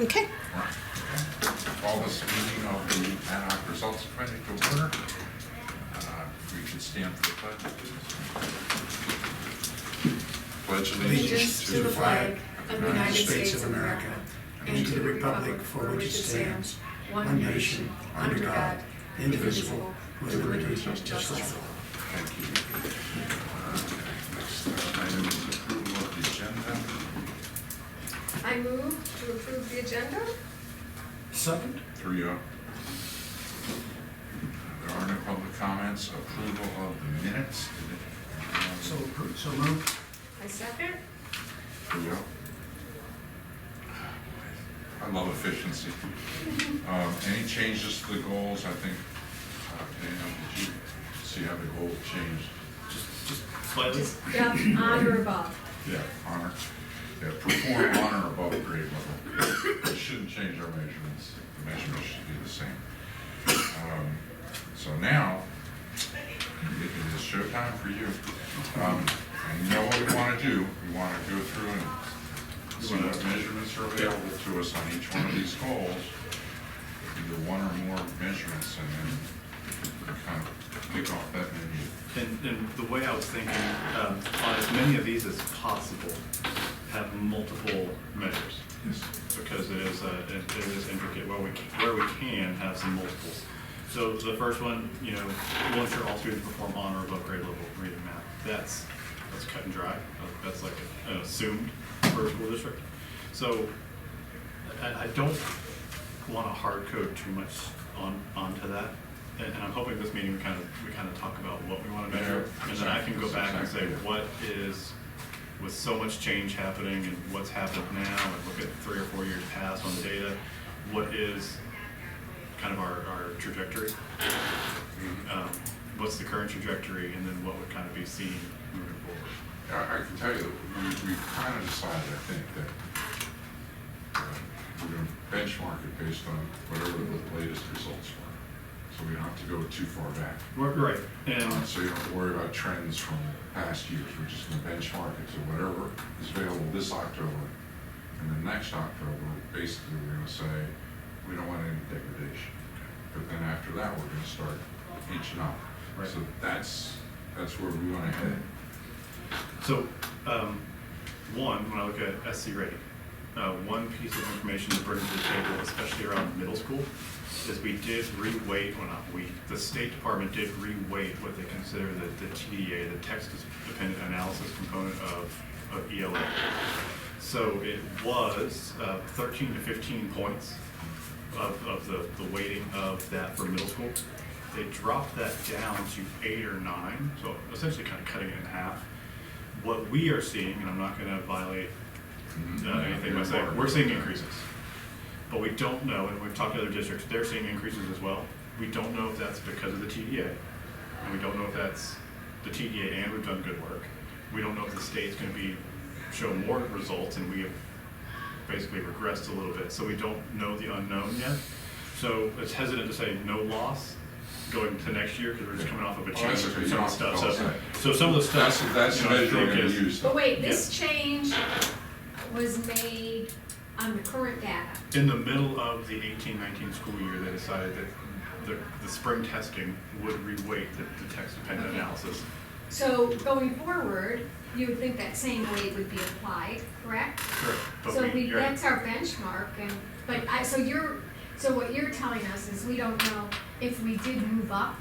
Okay. All right. Okay. Call this meeting of the ad hoc results committee to order. We could stand for the pledge, please. Pledge Allegiance to the flag of the United States of America and to the republic for which it stands, one nation, under God, indivisible, with liberty and justice for all. Thank you. Next item is approval of the agenda. I move to approve the agenda. Second? 3-0. There are no public comments. Approval of the minutes. So moved. I second. 3-0. I love efficiency. Any changes to the goals? I think, Daniel, did you see how the goals changed? Just slightly. Just, yeah, on or above. Yeah, honor. Yeah, perform honor above grade level. It shouldn't change our measurements. The measurements should be the same. So now, it is showtime for you. And you know what we want to do? We want to go through and see what measurements are available to us on each one of these goals. Either one or more measurements, and then kind of pick off that menu. And the way I was thinking, on as many of these as possible, have multiple measures. Yes. Because it is intricate where we can have some multiples. So the first one, we'll ensure all students perform on or above grade level reading and math. That's cut and dry. That's like an assumed for a school district. So I don't want to hard code too much onto that. And I'm hoping this meeting we kind of talk about what we want to measure, Yeah, and then I can go back and say exactly. what is, with so much change happening and what's happened now, and look at 3 or 4 years past on the data, what is kind of our trajectory? What's the current trajectory, and then what would kind of be seen moving forward? I can tell you that we've kind of decided, I think, that we're going to benchmark it based on whatever the latest results were. So we don't have to go too far back. Right, and So you don't have to worry about trends from past years. We're just going to benchmark it to whatever is available this October. And then next October, basically, we're going to say, we don't want any degradation. But then after that, we're going to start inching up. Right. So that's where we want to head. so, when I look at SC rating, one piece of information to bring to the table, especially around middle school, is we did reweight, well not we, the State Department did reweight what they consider the TDA, the text-dependent analysis component of ELA. So it was 13 to 15 points of the weighting of that for middle school. They dropped that down to 8 or 9, so essentially kind of cutting it in half. What we are seeing, and I'm not going to violate anything by saying, we're seeing increases. But we don't know, and we've talked to other districts, they're seeing increases as well. We don't know if that's because of the TDA, and we don't know if that's the TDA and we've done good work. We don't know if the state's going to show more results, and we have basically regressed a little bit. So we don't know the unknown yet. So it's hesitant to say no loss going to next year, because we're just coming off of a change That's okay. in some of the You don't stuff. have to So some of the stuff, That's the I measure we're think going to is- use. But wait, this change was made on the current data. in the middle of the 18-19 school year, they decided that the spring testing would reweight the text-dependent Okay. analysis. So going forward, you would think that same weight would be applied, correct? Correct. But So you're- that's our benchmark, so what you're telling us is we don't know if we did move up.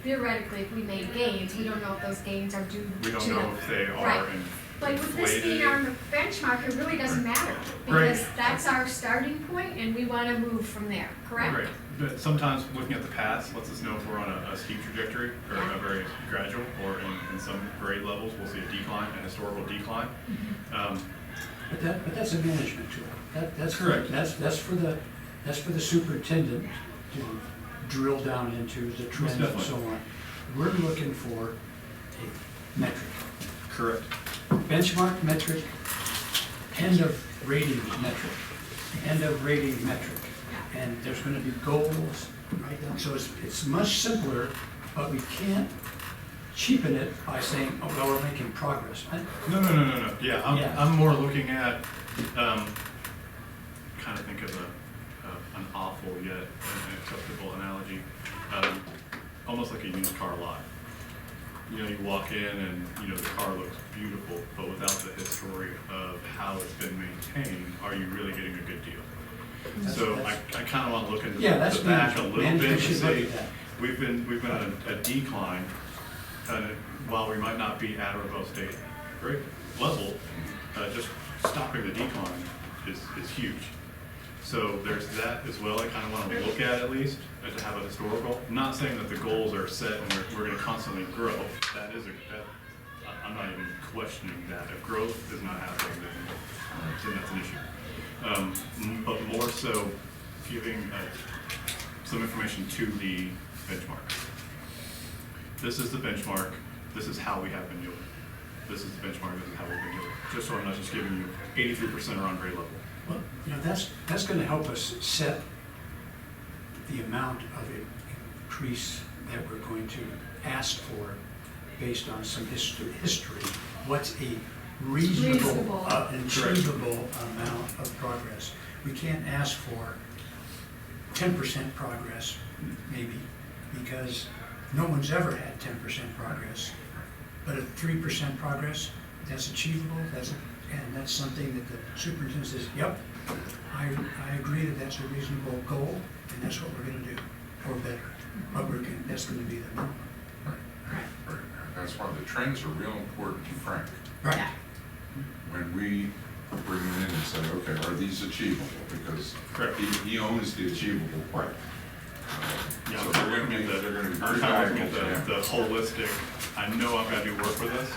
Theoretically, if we made gains, we don't know if those gains are due to we don't know if they are Right. But with this being inflated. our benchmark, it really doesn't matter, Right. because that's our starting point and we wanna move from there, correct? Right, but sometimes looking at the past lets us know if we're on a steep trajectory or a very gradual, or in some grade levels, we'll see a decline, a historical decline. But that's a management tool. That's Correct. That's for the superintendent to drill down into the trends and so definitely. on. We're looking for a metric. Correct. Benchmark metric, end of rating metric, end of rating metric. And there's gonna be goals, right down, so it's much simpler, but we can't cheapen it by saying, oh, well, we're making progress. No. Yeah, Yeah. I'm more looking at, kind kind of think of an awful yet an acceptable analogy, almost like a used car lot. You know, you walk in and, you know, the car looks beautiful, but without the history of how it's been maintained, are you really getting a good deal? So I kind of want to look into Yeah, that's the back a management. little bit Management and should look say, at that. we've been on a decline, and while we might not be at or above state grade level, just stopping the decline is huge. So there's that as well. I kind of want to look at least, to have a historical. I'm not saying that the goals are set and we're going to constantly grow. That is I'm not even questioning that. If growth is not happening, then that's an issue. But more so giving some information to the benchmark. This is the benchmark. This is how we have been doing. This is the benchmark. This is how we've been doing. Just so I'm not just giving you 83% are on grade level. Well, you know, that's gonna help us set the amount of increase that we're going to ask for based on some history. What's a reasonable, Reasonable. achievable amount of progress? We can't ask for 10% progress, maybe, because no one's ever had 10% progress. But at 3% progress, that's achievable, and that's something that the superintendent says, yep, I agree that that's a reasonable goal, and that's what we're gonna do, or better. But that's gonna be the minimum. That's why the trends are real important to Frank. Right. Yeah. When we bring them in and say, okay, are these achievable? Because Correct. he owns the achievable part. Yeah, So they're gonna be very I'm valuable kind of to looking at him. the holistic, I know I've got to do work with this,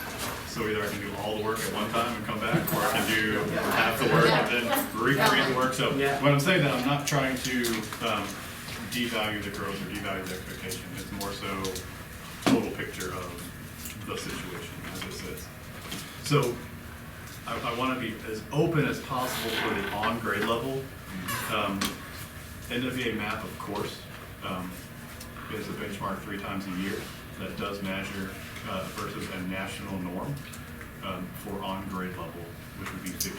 so either I can do all the work at one time and come back, or I can do half the work and then recreate the work. So Yeah. when I'm saying that, I'm not trying to devalue the growth or devalue the expectation. It's more so total picture of the situation as it sits. So I want to be as open as possible for the on-grade level. NWA map, of course, is a benchmark 3 times a year that does measure versus a national norm for on-grade level, which would be 50%.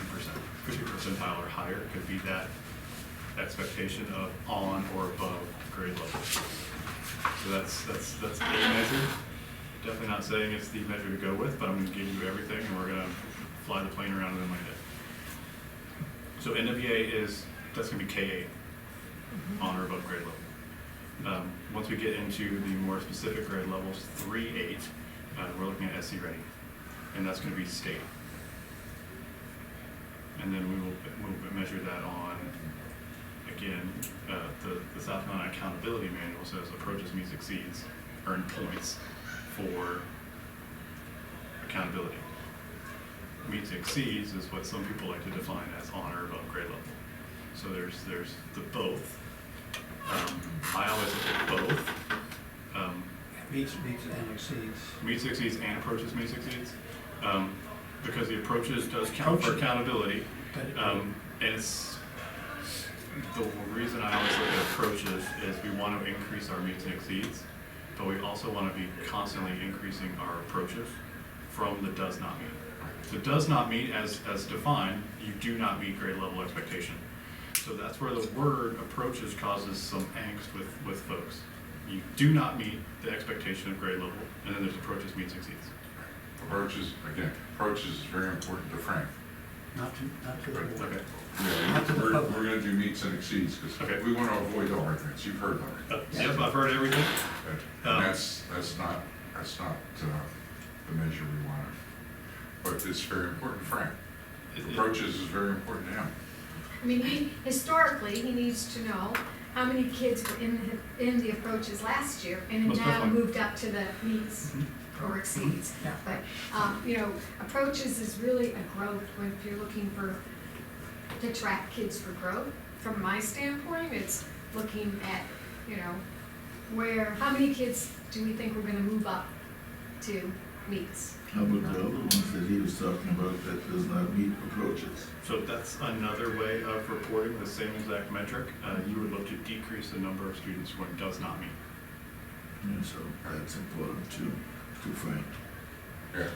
50 percentile or higher could be that expectation of on or above grade level. So that's a measure. Definitely not saying it's the measure to go with, but I'm going to give you everything, and we're going to fly the plane around in my head. So NWA that's going to be K8, on or above grade level. Once we get into the more specific grade levels, 3-8, we're looking at SC ready, and that's going to be state. And then we'll measure that on, again, the South Carolina Accountability Manual says approaches meets exceeds, earn points for accountability. Meets exceeds is what some people like to define as on or above grade level. So there's the both. I always look at both. Meets and exceeds. Meets exceeds and approaches meets exceeds. Because the approaches does count for accountability. And it's the reason I always look at approaches is we want to increase our meets and exceeds, but we also want to be constantly increasing our approaches from the does not meet. The does not meet, as defined, you do not meet grade level expectation. So that's where the word approaches causes some angst with folks. You do not meet the expectation of grade level, and then there's approaches meets exceeds. Approaches is very important to Frank. Not to the board. Okay. Yeah, Not to the we're public. gonna do meets and exceeds, because Okay. we want to avoid arguments, you've heard that. Yep, I've heard everything. And that's not the measure we want. But it's very important to Frank. Approaches is very important to him. I mean, historically, he needs to know how many kids were in the approaches last year and Most now definitely. moved up to the meets or exceeds. Yeah. But, approaches is really a growth when if you're looking to track kids for growth. From my standpoint, it's looking at, how many kids do we think we're gonna move up to meets? How about the other ones that he was talking about that does not meet approaches? So that's another way of reporting the same exact metric. You would look to decrease the number of students who it does not meet. Yeah, so that's important to Frank.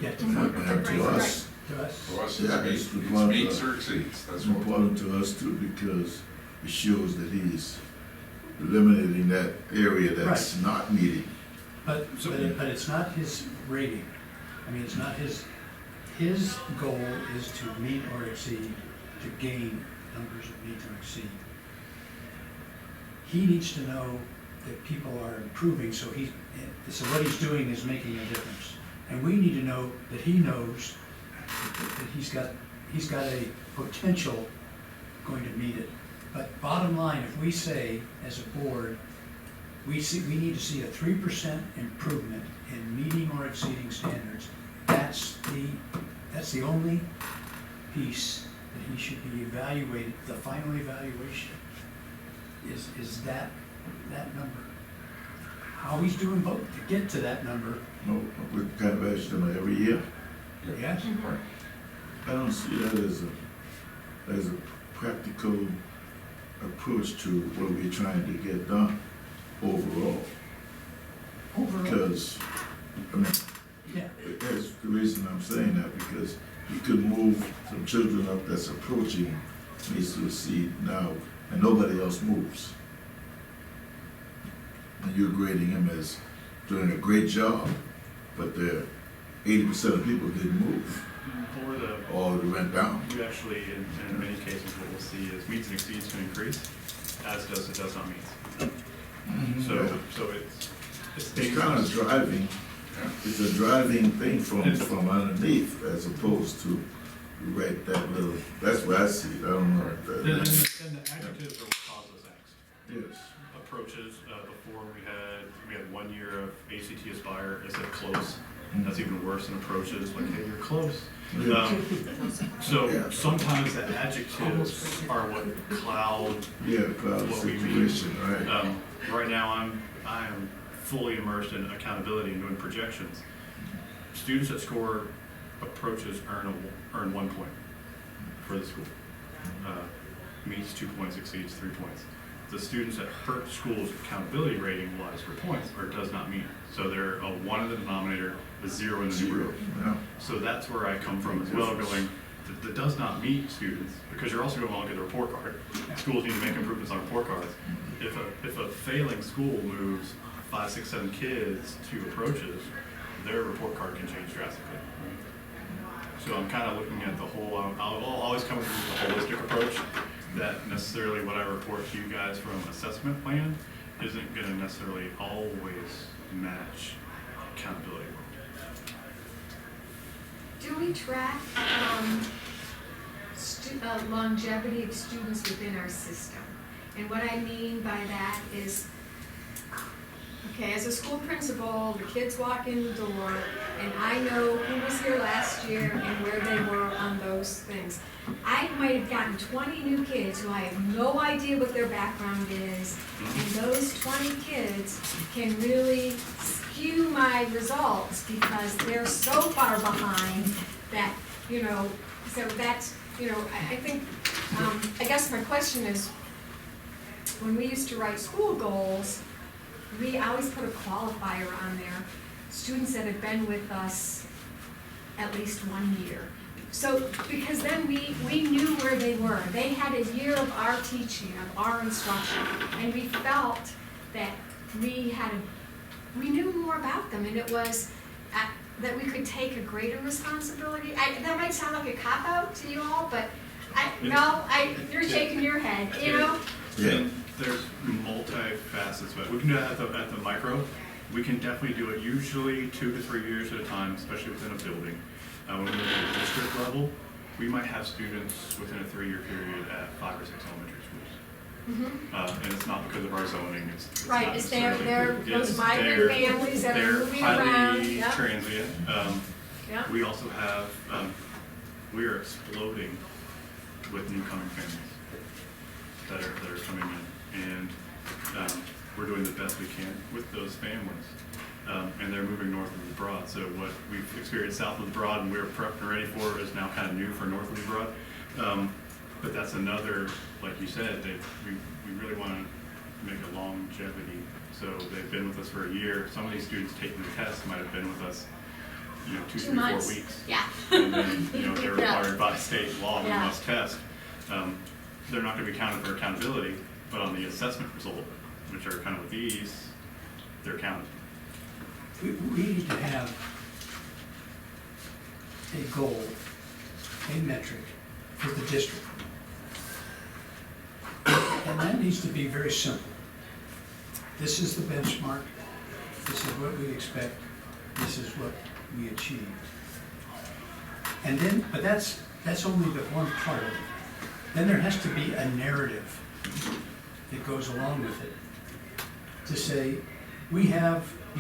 Yeah, And to us, to us. To us, Yeah, it's it's meets one of meets the- or exceeds, that's it's what. important to us too, because it shows that he's eliminating that area that's Right. not meeting. But it's not his rating. I mean, it's not his goal is to meet or exceed, to gain numbers of meet or exceed. He needs to know that people are improving, so what he's doing is making a difference. And we need to know that he knows that he's got a potential going to meet it. But bottom line, if we say, as a board, we need to see a 3% improvement in meeting or exceeding standards, that's the only piece that he should be evaluated, the final evaluation is that number. How he's doing both to get to that number, No, we kind of ask them every year. yes? I don't see that as a practical approach to what we're trying to get done overall. Overall, Because, I mean, yeah, that's the reason I'm saying that, because you could move some children up that's approaching needs to see now, and nobody else moves. And you're grading him as doing a great job, but 80% of people didn't move, or they went down. You actually, in many cases, what we'll see is meets and exceeds can increase, as does not meet. So It's kind of driving, it's a driving thing from underneath as opposed to right that little, that's what I see, I don't know. Then the adjectives are what cause those acts. Yes. Approaches, before we had 1 year of ACT Aspire, it said close. That's even worse than approaches, like, hey, you're close. Yeah. So sometimes the adjectives are what cloud Yeah, cloud what we mean. situation, right? Right now, I am fully immersed in accountability and doing projections. Students that score approaches earn 1 point for the school. Meets 2 points, exceeds 3 points. The students that hurt school's accountability rating wise for points, or does not meet. So they're a 1 in the denominator, a 0 in the numerator. Yeah. So that's where I come from as well, going, that does not meet students, because you're also going to look at the report card. Schools need to make improvements on report cards. If a failing school moves 5, 6, 7 kids to approaches, their report card can change drastically. So I'm kind of looking at the whole, I'll always come with a holistic approach, that necessarily what I report to you guys from assessment plan isn't going to necessarily always match accountability. Do we track longevity of students within our system? And what I mean by that is, okay, as a school principal, the kids walk in the door, and I know who was here last year and where they were on those things. I might have gotten 20 new kids who I have no idea what their background is, and those 20 kids can really skew my results because they're so far behind that, so that's, I think, I guess my question is, when we used to write school goals, we always put a qualifier on there, students that have been with us at least 1 year. So, because then we knew where they were. They had a year of our teaching, of our instruction, and we felt that we knew more about them, and it was that we could take a greater responsibility. That might sound like a cop-out to you all, but you're shaking your head, Yeah. And there's multi-facets, but we can do that at the micro. We can definitely do it usually 2 to 3 years at a time, especially within a building. When we're at the district level, we might have students within a 3-year period at 5 or 6 elementary schools. And it's not because of our zoning, it's Right, not it's necessarily- those migrant families that are moving around. They're highly Yep. transient. Yep. We also have, we are exploding with new coming families that are coming in, and we're doing the best we can with those families. And they're moving north of the Broad. So what we've experienced south of the Broad and we're prepped and ready for is now kind of new for north of the Broad. But that's another, like you said, we really want to make a longevity. So they've been with us for a year. Some of these students taking the test might have been with us, 2, 3, 4 months. weeks. Yeah. And then, they're Yeah. required by state law, we Yeah. must test. they're not gonna be counted for accountability, but on the assessment result, which are kind of with these, they're counted. We need to have a goal, a metric for the district. And that needs to be very simple. This is the benchmark, this is what we expect, this is what we achieved. And then, but that's only the one part of it. Then there has to be a narrative that goes along with it. To say, we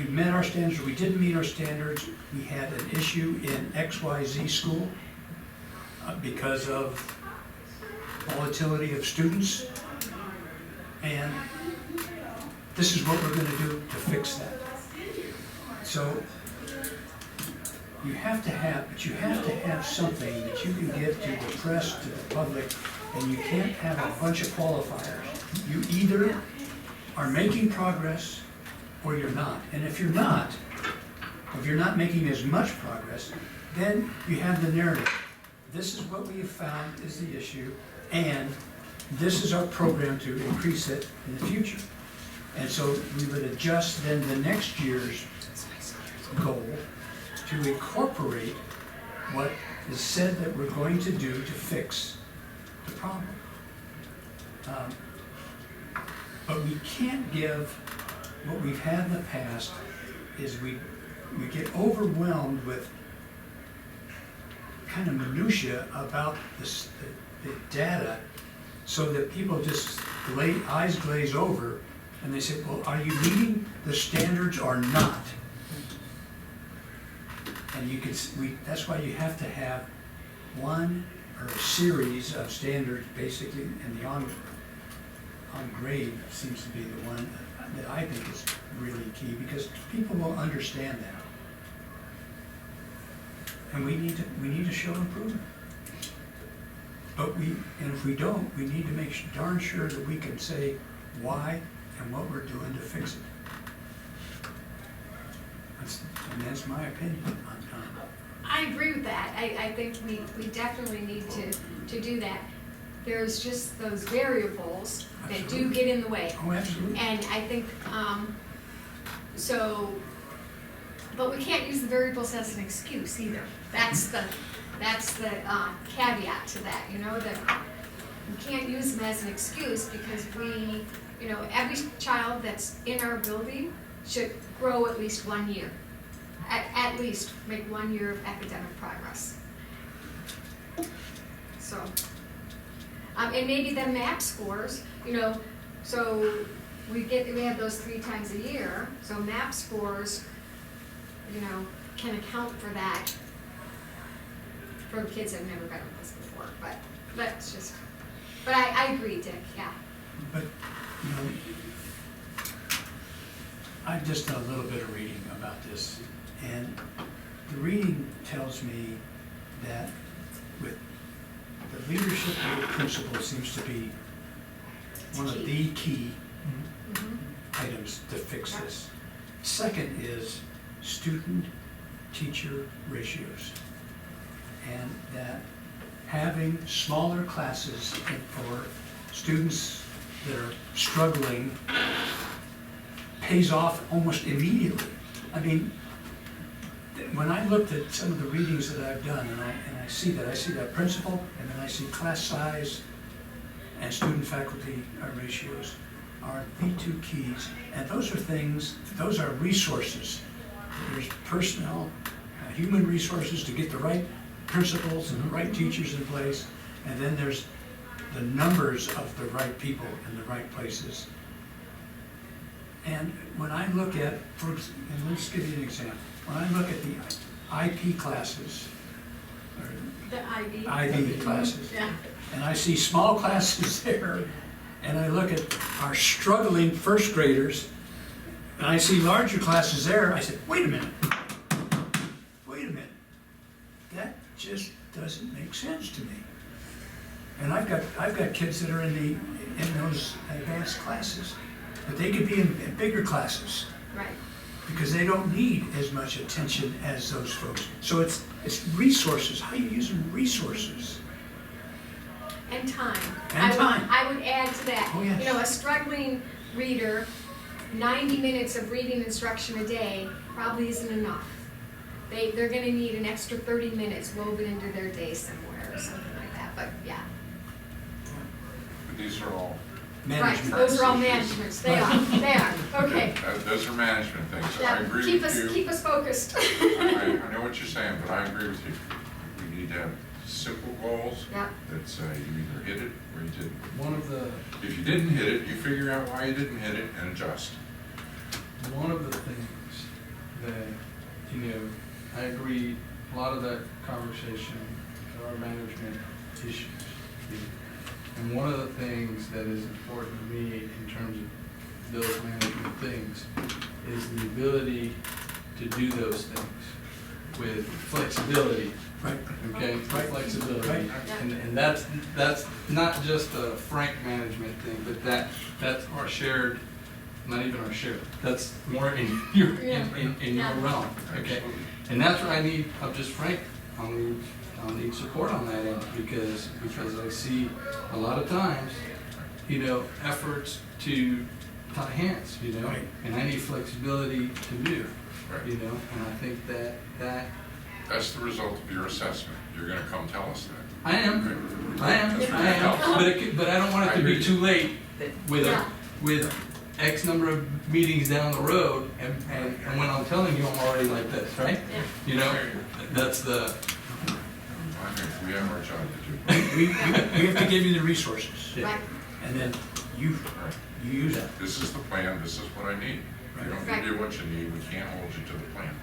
met our standards, or we didn't meet our standards, we had an issue in XYZ school because of volatility of students, and this is what we're gonna do to fix that. So, you have to have something that you can give to the press, to the public, and you can't have a bunch of qualifiers. You either are making progress or you're not. And if you're not making as much progress, then you have the narrative. This is what we have found is the issue, and this is our program to increase it in the future. And so we would adjust then the next year's goal to incorporate what is said that we're going to do to fix the problem. But we can't give, what we've had in the past is we get overwhelmed with kind of minutia about the data, so that people just eyes glaze over and they say, well, are you meeting the standards or not? And that's why you have to have one or a series of standards, basically, and the on grade seems to be the one that I think is really key, because people will understand that. And we need to show improvement. But if we don't, we need to make darn sure that we can say why and what we're doing to fix it. That's my opinion on I agree with that. I think we definitely need to do that. There's just those variables that do get in the way. Oh, absolutely. And I think, but we can't use the variables as an excuse either. That's the caveat to that, that we can't use them as an excuse, because every child that's in our building should grow at least 1 year. At least make 1 year of academic progress. So, and maybe the MAP scores, so we have those 3 times a year, so MAP scores, can account for that for kids that have never been with us before, but that's just, but I agree, Dick, yeah. But, I've just done a little bit of reading about this, and the reading tells me that with the leadership of the principal seems to be one of the key items to fix this. Second is student-teacher ratios, and that having smaller classes for students that are struggling pays off almost immediately. I mean, when I looked at some of the readings that I've done, and I see that principal, and then I see class size and student-faculty ratios are the 2 keys. And those are resources. There's personnel, human resources to get the right principals and the right teachers in place, and then there's the numbers of the right people in the right places. And when I look at, and let's give you an example. When I look at the IP classes, or The IB. IB classes, Yeah. and I see small classes there, and I look at our struggling first graders, and I see larger classes there, I said, wait a minute. That just doesn't make sense to me. And I've got kids that are in those advanced classes, but they could be in bigger classes, Right. because they don't need as much attention as those folks. So it's resources, how you using resources. And time. And time. I would add to that. Oh, yes. You know, a struggling reader, 90 minutes of reading instruction a day probably isn't enough. They're gonna need an extra 30 minutes woven into their day somewhere or something like that, but yeah. But these are all, Right, Management. those are all managements, they are, okay. those are management things. I Yeah, agree keep with us, you. keep us focused. I know what you're saying, but I agree with you. We need to have simple goals Yeah, that say you either hit it or you didn't. One of the, If you didn't hit it, you figure out why you didn't hit it and adjust. one of the things that, you know, I agree, a lot of that conversation are management issues. And one of the things that is important to me in terms of those management things is the ability to do those things with flexibility. Right. Okay, Right. flexibility. Right. And that's not just a Frank management thing, but that's our shared, not even our shared, that's more in your, in your Yeah. realm, okay? And that's what I need of just Frank, I'll need support on that end, because I see a lot of times, you know, efforts to tie hands, you know? Right. And I need flexibility to do, Right. you know, and I think that That's the result of your assessment. You're gonna come tell us that. I am, Okay. I am, That's I really am, helpful. but I don't want it to be too late with Yeah. with X number of meetings down the road, and when I'm telling you, I'm already like this, right? yeah. You know, that's the, I think we have our job to do. We have to give you the resources, Yeah. Right, and then you Right. use that. This is the plan, this is what I need. If you don't Right. give you what you need, we can't hold you to the plan.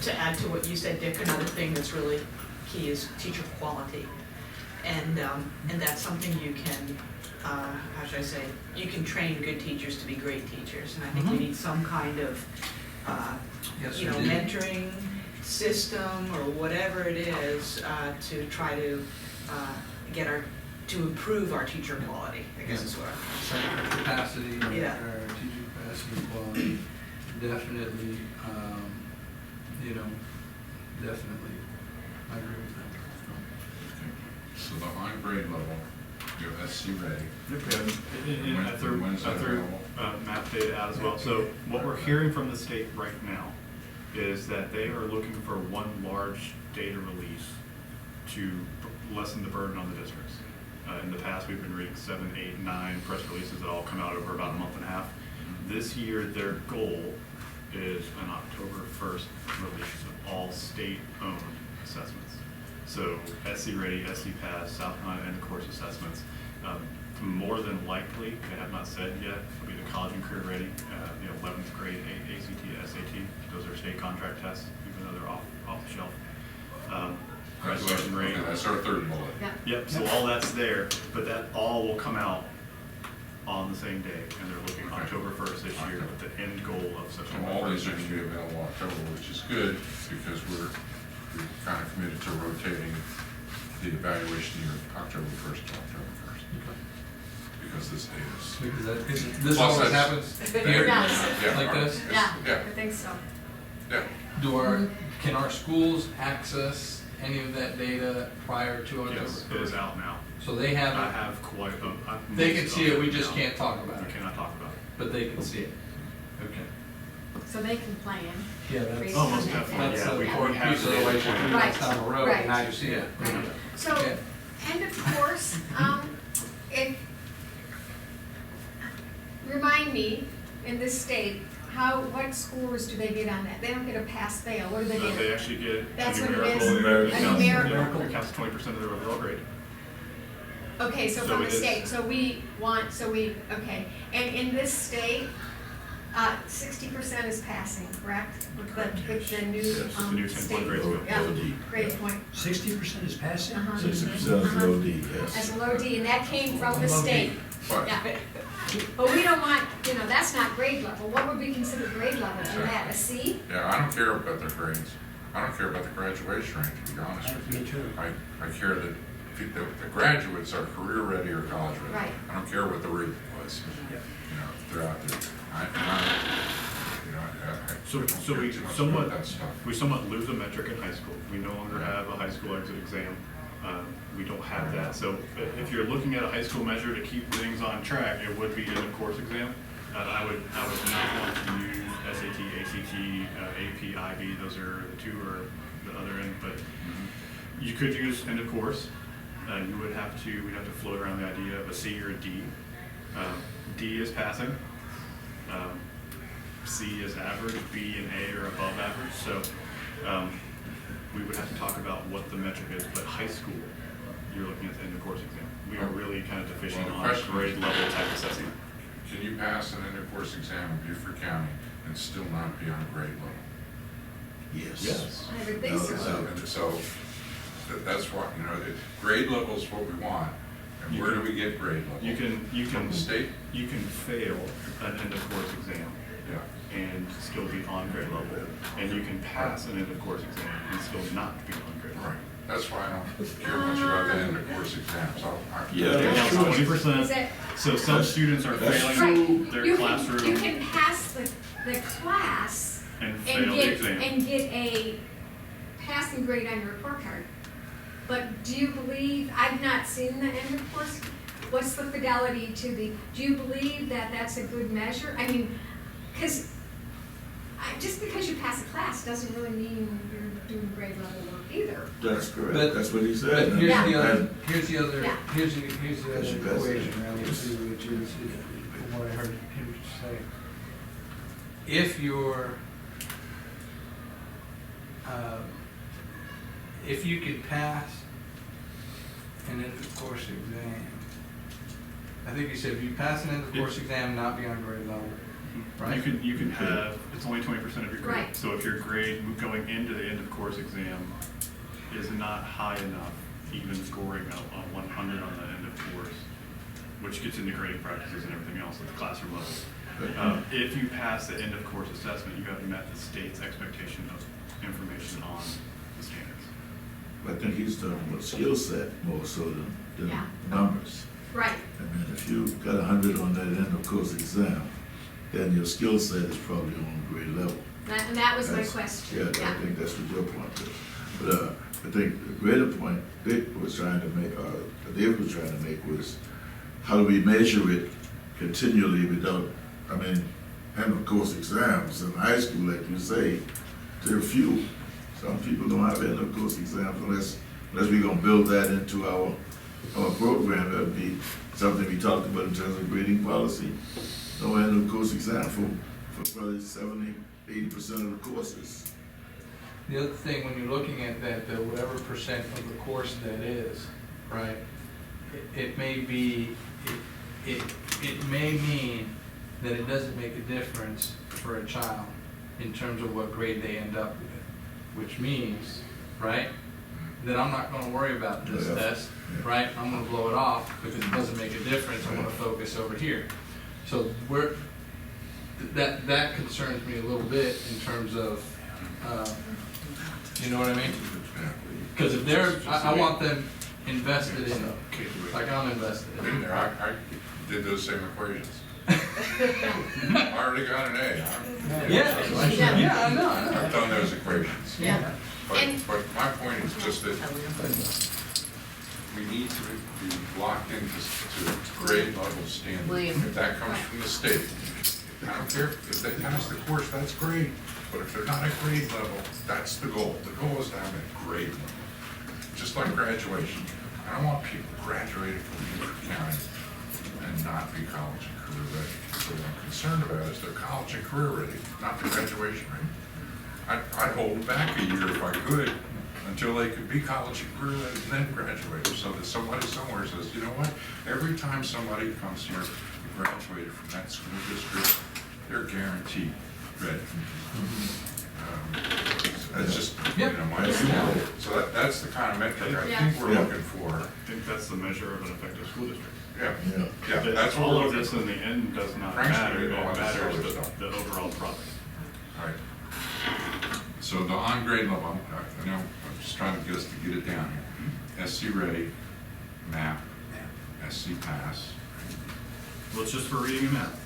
To add to what you said, Dick, another thing that's really key is teacher quality. And that's something you can, how should I say, you can train good teachers to be great teachers. And I think we need some kind of, yes, you know, we do. mentoring system or whatever it is, to try to to improve our teacher quality, I guess is what I'm saying. Capacity, or Yeah. teaching capacity, quality, definitely, you know, definitely, I agree with that. So the on grade level, you're SC ready. And I threw When's that available? map data out as well. So what we're hearing from the state right now is that they are looking for one large data release to lessen the burden on the districts. In the past, we've been reading 7, 8, 9 press releases that all come out over about a month and a half. This year, their goal is an October 1st release of all state-owned assessments. So SC Ready, SC Pass, South Carolina end course assessments. More than likely, they have not said yet, it'll be the college and career ready, 11th grade ACT, SAT. Those are state contract tests, even though they're off the shelf. Graduation rate. Okay, that's our third bullet. yeah. Yep, so all that's there, but that all will come out on the same day, and they're looking Okay. October 1st this year with the end goal of So September all 1st these are next gonna be year. available October, which is good, because we're kind of committed to rotating the evaluation year October 1st to October 1st, because this data is. Because this Plus always that's- happens It here, does. Yeah, like this? it's- Yeah, I think so. Yeah, can our schools access any of that data prior to October? Yes, it is out now. So they have I it, have quite a. they can see it, we most of just now. can't talk about We it, cannot talk about it. but they can see it. Okay. So they can plan. Yeah, Based Oh, on most that definitely. That's data. the Yeah, we important have piece of the the way data. 2 months down the road, and now you see it. Right. So, Yeah. end of course, remind me, in this state, what scores do they get on that? They don't get a pass-fail, what do they They get? actually get That's a what it numerical. is? A numerical. It counts 20% of their overall grade. Okay, so So from it the is- state, okay. And in this state, 60% is passing, correct? With the new, Yes. The new 10-point state. grade scale. Yeah, OD. grade point. 60% is passing? Uh-huh. 60% is low D, As yes. a low D, and that came from the Low D. state. but Yeah, but we don't want, that's not grade level. What would be considered grade level in that, a C? yeah, I don't care about their grades. I don't care about the graduation rate, to be honest with you. Me too. I care that the graduates are career ready or college ready. Right. I don't care what the rate was, Yeah. if they're out there. So we don't care too much somewhat, about that stuff. we somewhat lose a metric in high school. We no longer have a high school exit exam. We don't have that, so if you're looking at a high school measure to keep things on track, it would be end of course exam. I would not want to use SAT, ACT, AP, IB, those are the two or the other end, but you could use end of course. We'd have to float around the idea of a C or a D. D is passing, C is average, B and A are above average, so we would have to talk about what the metric is, but high school, you're looking at the end of course exam. We are really kind of deficient Well, the on question grade is- level type assessment. Can you pass an end-of-course exam in Beaufort County and still not be on grade level? Yes. I would think No, so. no. And so, that's what, grade level is what we want, and where do we get grade level? You From can the state? You can fail an end of course exam Yeah. and still be on grade level, and you can pass an end of course exam and still not be on grade level. Right, that's why I don't care much about the end-of-course exams. Yeah, It that's counts true. 20%. Is that- So some students are That's failing Right, their you classroom can pass the class and and fail the get, exam. and get a passing grade on your report card. But do you believe, I've not seen the end of course, what's the fidelity to the, do you believe that that's a good measure? I mean, because, just because you pass a class doesn't really mean you're doing grade level work either. That's correct, But- that's what he But said. here's Yeah. the other, And- here's the other, Yeah. here's the That's other your best equation, thing. really, too, which is, from what I heard him say. If you can pass an end of course exam, I think you said if you pass an end of course exam, not be on grade level, right? You can have, it's only 20% of your grade. Right. So if your grade going into the end of course exam is not high enough, even scoring a 100 on the end of course, which gets into grading practices and everything else at the classroom level. If you pass the end of course assessment, you have met the state's expectation of information on the standards. I think he's talking about skill set more so than Yeah. numbers. Right, I mean, if you got 100 on that end of course exam, then your skill set is probably on grade level. and that was my That's- question, Yeah, I think that's what your point is. But I think the greater point Dick was trying to make, David was trying to make was, how do we measure it continually without, I mean, end of course exams in high school, like you say, there are few. Some people don't have end of course exams unless we're gonna build that into our program. That'd be something we talked about in terms of grading policy. No end of course exam for probably 70–80% of the courses. The other thing, when you're looking at that, the whatever percent of the course that is, right, it may be, it may mean that it doesn't make a difference for a child in terms of what grade they end up with, which means, right, that I'm not gonna worry about this Yeah. test, right, I'm gonna blow it off because it doesn't make a difference, I'm gonna focus over here. So that concerns me a little bit in terms of, you know what I mean? Because if they're, I want them invested in it, like I'm invested in it. I did those same equations. I already got an A. Yeah, I know. I've done those equations. yeah. And- But my point is just that we need to be locked into grade level standards. William. If that comes from the state, I don't care if they pass the course, that's great. But if they're not at grade level, that's the goal. The goal is to have it at grade level. Just like graduation. I don't want people graduating from Beaufort County and not be college and career ready. So what I'm concerned about is their college and career ready, not the graduation rate. I'd hold them back a year if I could, until they could be college and career ready and then graduate. So that somebody somewhere says, you know what, every time somebody comes here and graduated from that school district, they're guaranteed ready. That's just, my opinion. So that's the kind of metric I think we're Yeah. looking for. I think that's the measure of an effective school district. Yeah, Yeah. yeah, that's what All we're of looking this for. in the end does not Frank's matter, doing it all this matters other stuff. the overall product. Right. So the on grade level, I know, I'm just trying to get us to get it down here. SC ready, MAP, SC pass. Well, it's just for reading and math.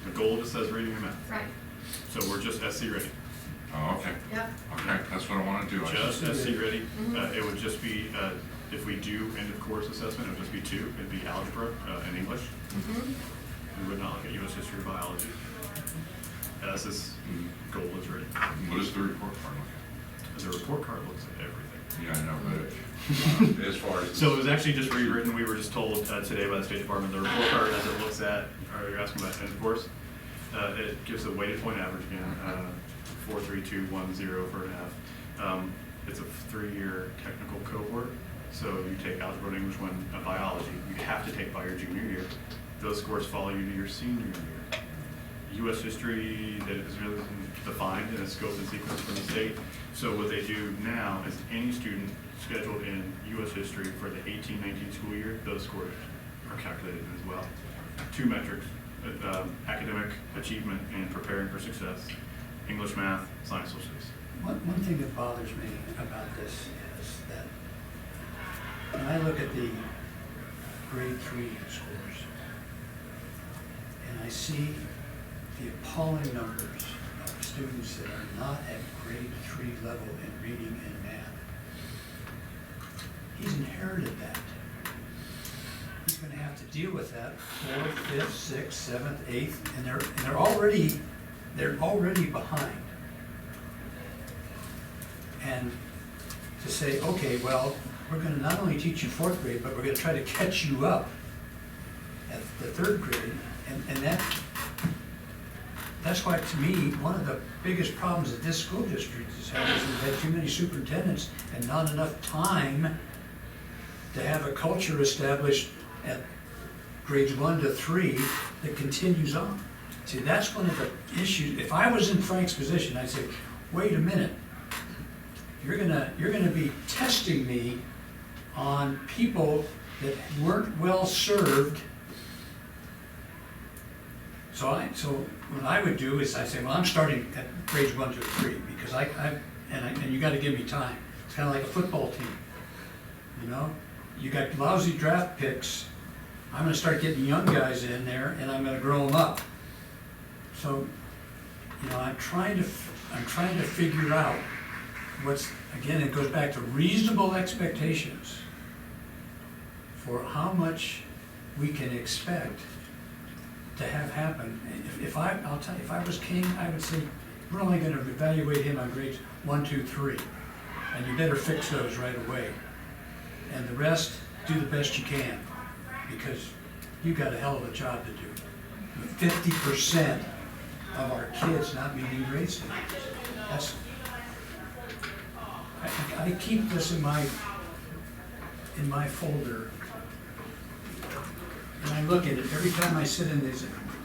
The goal just says reading and math. Right, So we're just SC ready. Oh, okay, yep, okay, that's what I want to do. I Just SC ready. Mhm. It would just be if we do end of course assessment, it would just be two. It'd be algebra and English. We would not look at US history or biology, as this goal is written. What does the report card look The report card looks at everything. at? Yeah, I know, but as far as. So it was actually just rewritten. We were just told today by the State Department, the report card as it looks at, or you're asking about end of course, it gives a weighted point average again, 4, 3, 2, 1, 0 for an F. It's a 3-year technical cohort. So you take algebra and English 1, biology, you have to take by your junior year. Those scores follow you to your senior year. US history, that is really defined in a scope and sequence from the state. So what they do now is any student scheduled in US history for the 18-19 school year, those scores are calculated as well. 2 metrics, academic achievement and preparing for success, English, math, science, social studies. One thing that bothers me about this is that when I look at the grade 3 scores, and I see the appalling numbers of students that are not at grade 3 level in reading and math, he's inherited that. He's gonna have to deal with that 4th, 5th, 6th, 7th, 8th, and they're already behind. And to say, okay, well, we're gonna not only teach you 4th grade, but we're gonna try to catch you up at the 3rd grade, and that's why, to me, one of the biggest problems that this school district has had is we've had too many superintendents and not enough time to have a culture established at grades 1 to 3 that continues on. See, that's one of the issues. If I was in Frank's position, I'd say, wait a minute, you're gonna be testing me on people that weren't well served. So what I would do is I say, well, I'm starting at grades 1 to 3 because and you gotta give me time. It's kinda like a football team, you know? You got lousy draft picks, I'm gonna start getting young guys in there and I'm gonna grow them up. So, you know, I'm trying to figure out again, it goes back to reasonable expectations for how much we can expect to have happen. I'll tell you, if I was king, I would say, we're only gonna evaluate him on grades 1, 2, 3, and you better fix those right away. And the rest, do the best you can, because you've got a hell of a job to do. With 50% of our kids not meeting grade standards. I keep this in my folder, and I look at it every time I sit in these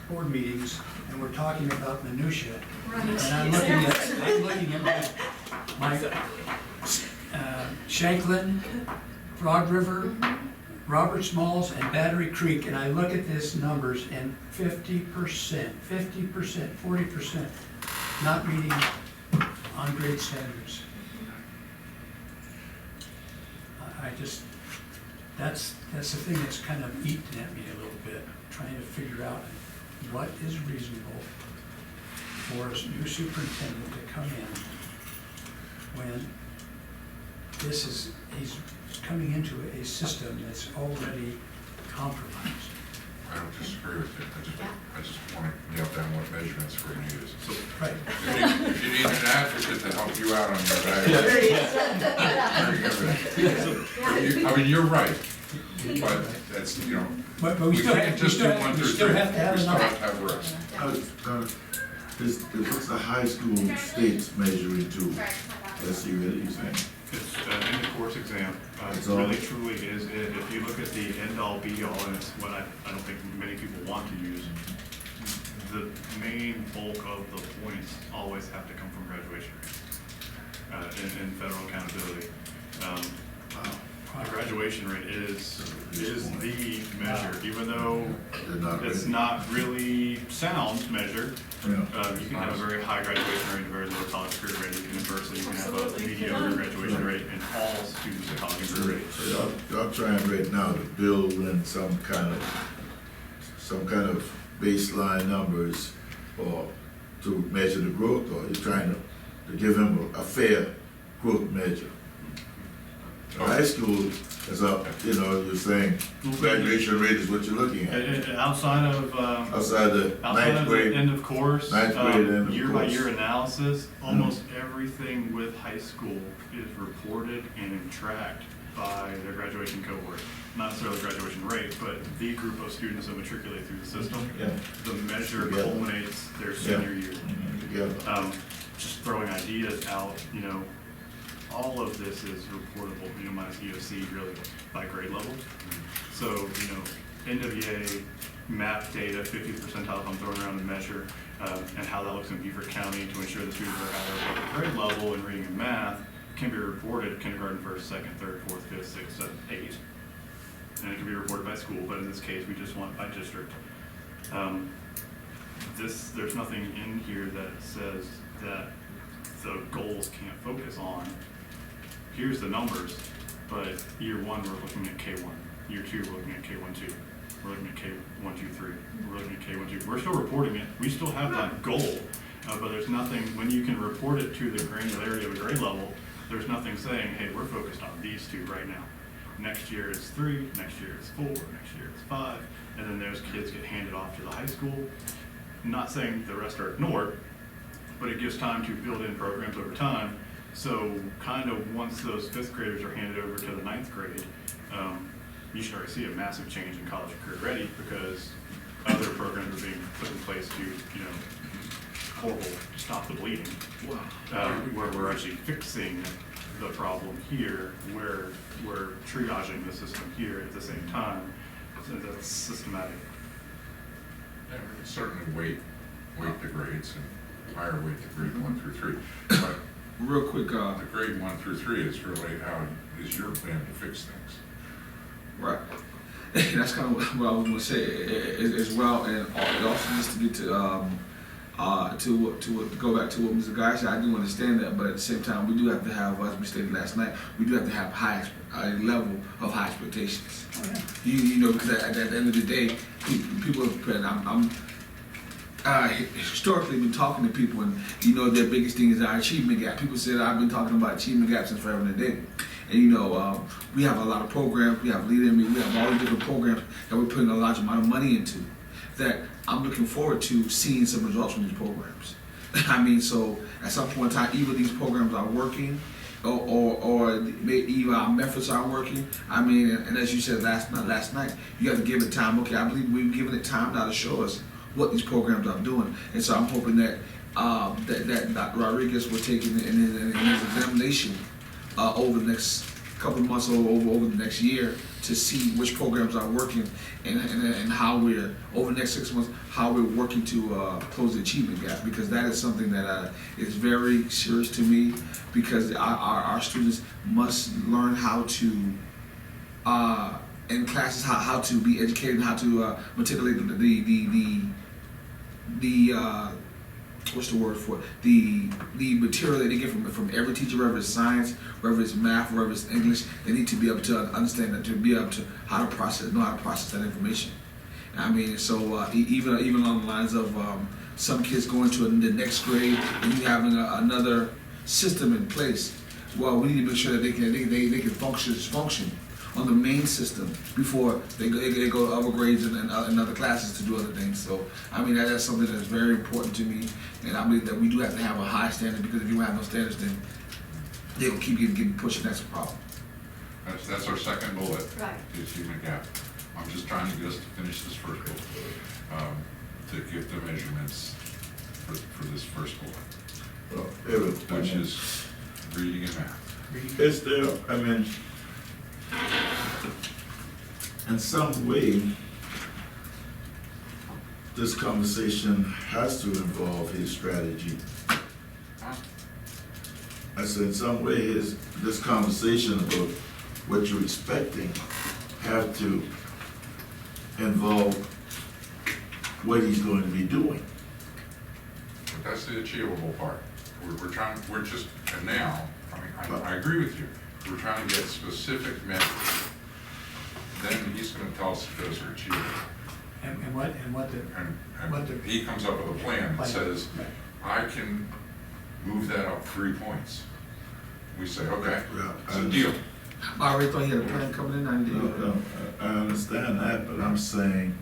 board meetings and we're talking about minutia. Right. And I'm looking at my Shanklin, Frog River, Roberts Malls, and Battery Creek, and I look at these numbers and 50%, 40% not meeting on grade standards. That's the thing that's kind of eating at me a little bit, trying to figure out what is reasonable for a new superintendent to come in when he's coming into a system that's already compromised. I don't disagree with you, I just want to nail down what measurements we're gonna use. So Right. if you need an advocate to help you out on your evaluation. I mean, you're right, but that's, you know, But we we still can't have, just do 1 we through 3. still have to have We still enough. have to have the rest. What's the high school states measuring to? SC really, you saying? It's an end of course exam. That's It all? really truly is it. If you look at the end all be all, and it's what I don't think many people want to use, the main bulk of the points always have to come from graduation rate in federal accountability. The graduation rate is the measure, even though They're not it's really- not really sound measure. Yeah. You can have a very high graduation rate, a very low college career rate. Conversely, you can have a Absolutely. mediocre graduation rate, and all students at college career rate. So y'all trying right now to build in some kind of baseline numbers or to measure the growth, or you're trying to give him a fair growth measure. High school is up, you know, you're saying graduation rate is what you're looking at. Outside of, Outside the outside ninth of the grade, end of course, ninth grade end of year by course. year analysis, almost everything with high school is reported and tracked by their graduation cohort. Not necessarily graduation rate, but the group of students that matriculate through the system. yeah, The measure Together. culminates their senior year. together. Just throwing ideas out, you know, all of this is reportable, you know, minus EOC really by grade level. So, you know, NWA map data, 50th percentile, if I'm throwing around the measure, and how that looks in Beaufort County to ensure the students are at their appropriate grade level in reading and math can be reported kindergarten, first, second, third, fourth, fifth, sixth, seventh, eighth. And it can be reported by school, but in this case, we just want by district. There's nothing in here that says that the goals can't focus on, here's the numbers, but year one, we're looking at K1. Year two, we're looking at K1-2. We're looking at K1-2-3. We're looking at K1-2. We're still reporting it. We still have that goal, but there's nothing, when you can report it to the granularity of a grade level, there's nothing saying, hey, we're focused on these two right now. Next year it's 3, next year it's 4, next year it's 5, and then those kids get handed off to the high school. Not saying the rest are ignored, but it gives time to build in programs over time. So kind of once those fifth graders are handed over to the ninth grade, you should already see a massive change in College Career Ready because other programs are being put in place to, you know, horrible, stop the bleeding. Where we're actually fixing the problem here, where we're triaging the system here at the same time. So that's systematic. Yeah, we can certainly weight the grades and higher weight the grade 1 through 3. But Real quick, the grade 1 through 3 is really how is your plan to fix things. right. That's kind of what I was going to say as well, and it also needs to get to go back to what Mr. Guy said. I do understand that, but at the same time, we do have to have, as we stated last night, we do have to have a level of high expectations. Oh, yeah. You know, because at the end of the day, people I'm historically been talking to people, and you know their biggest thing is our achievement gap. People said I've been talking about achievement gaps since forever and a day. And you know, we have a lot of programs. We have Leader in Me. We have all these different programs that we're putting a large amount of money into. That I'm looking forward to seeing some results from these programs. I mean, so at some point in time, either these programs are working, or either our methods are working. I mean, and as you said last night, you have to give it time. Okay, I believe we've given it time now to show us what these programs are doing. And so I'm hoping that that Rodriguez will take in his examination over the next couple of months or over the next year to see which programs are working and how we're, over the next 6 months, how we're working to close the achievement gap, because that is something that is very serious to me, because our students must learn how to, in classes, how to be educated, how to articulate the what's the word for it? The material that they get from every teacher, whether it's science, whether it's math, whether it's English, they need to be able to understand that, to be able to know how to process that information. I mean, so even along the lines of some kids going to the next grade and you having another system in place. Well, we need to make sure that they can function on the main system before they go to other grades and other classes to do other things. So, I mean, that's something that's very important to me, and I believe that we do have to have a high standard, because if you don't have no standards, then they'll keep getting pushed, and that's a problem. That's our second bullet, Right. the achievement gap. I'm just trying to get us to finish this first bullet, to get the measurements for this first bullet, Well, which is reading and math. Is there, I mean, in some way, this conversation has to involve his strategy. I said, in some way, this conversation about what you're expecting have to involve what he's going to be doing. But that's the achievable part. We're just, and now, I agree with you. We're trying to get specific measures. Then he's gonna tell us if those are achievable. And what the He comes up with a plan that says, Right. I can move that up 3 points. We say, okay, Yeah, it's a deal. I already thought he had a plan coming in, I No, didn't. no, I understand that, but I'm saying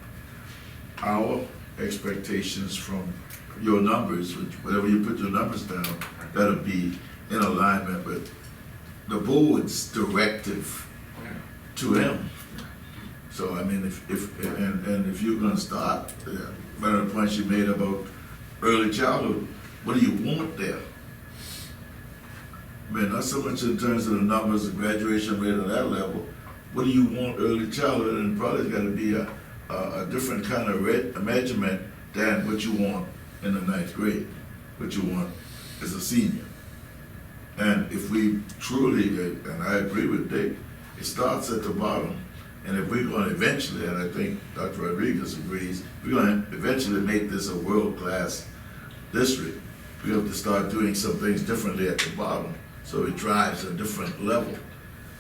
our expectations from your numbers, which whatever you put your numbers down, that'll be in alignment with the board's directive to him. So, I mean, and if you're gonna start, one of the points you made about early childhood, what do you want there? I mean, not so much in terms of the numbers, the graduation rate at that level. What do you want early childhood? And probably gotta be a different kind of measurement than what you want in the 9th grade, what you want as a senior. And if we truly, and I agree with Dick, it starts at the bottom. And if we're gonna eventually, and I think Dr. Rodriguez agrees, we're gonna eventually make this a world-class district, we have to start doing some things differently at the bottom, so it drives a different level.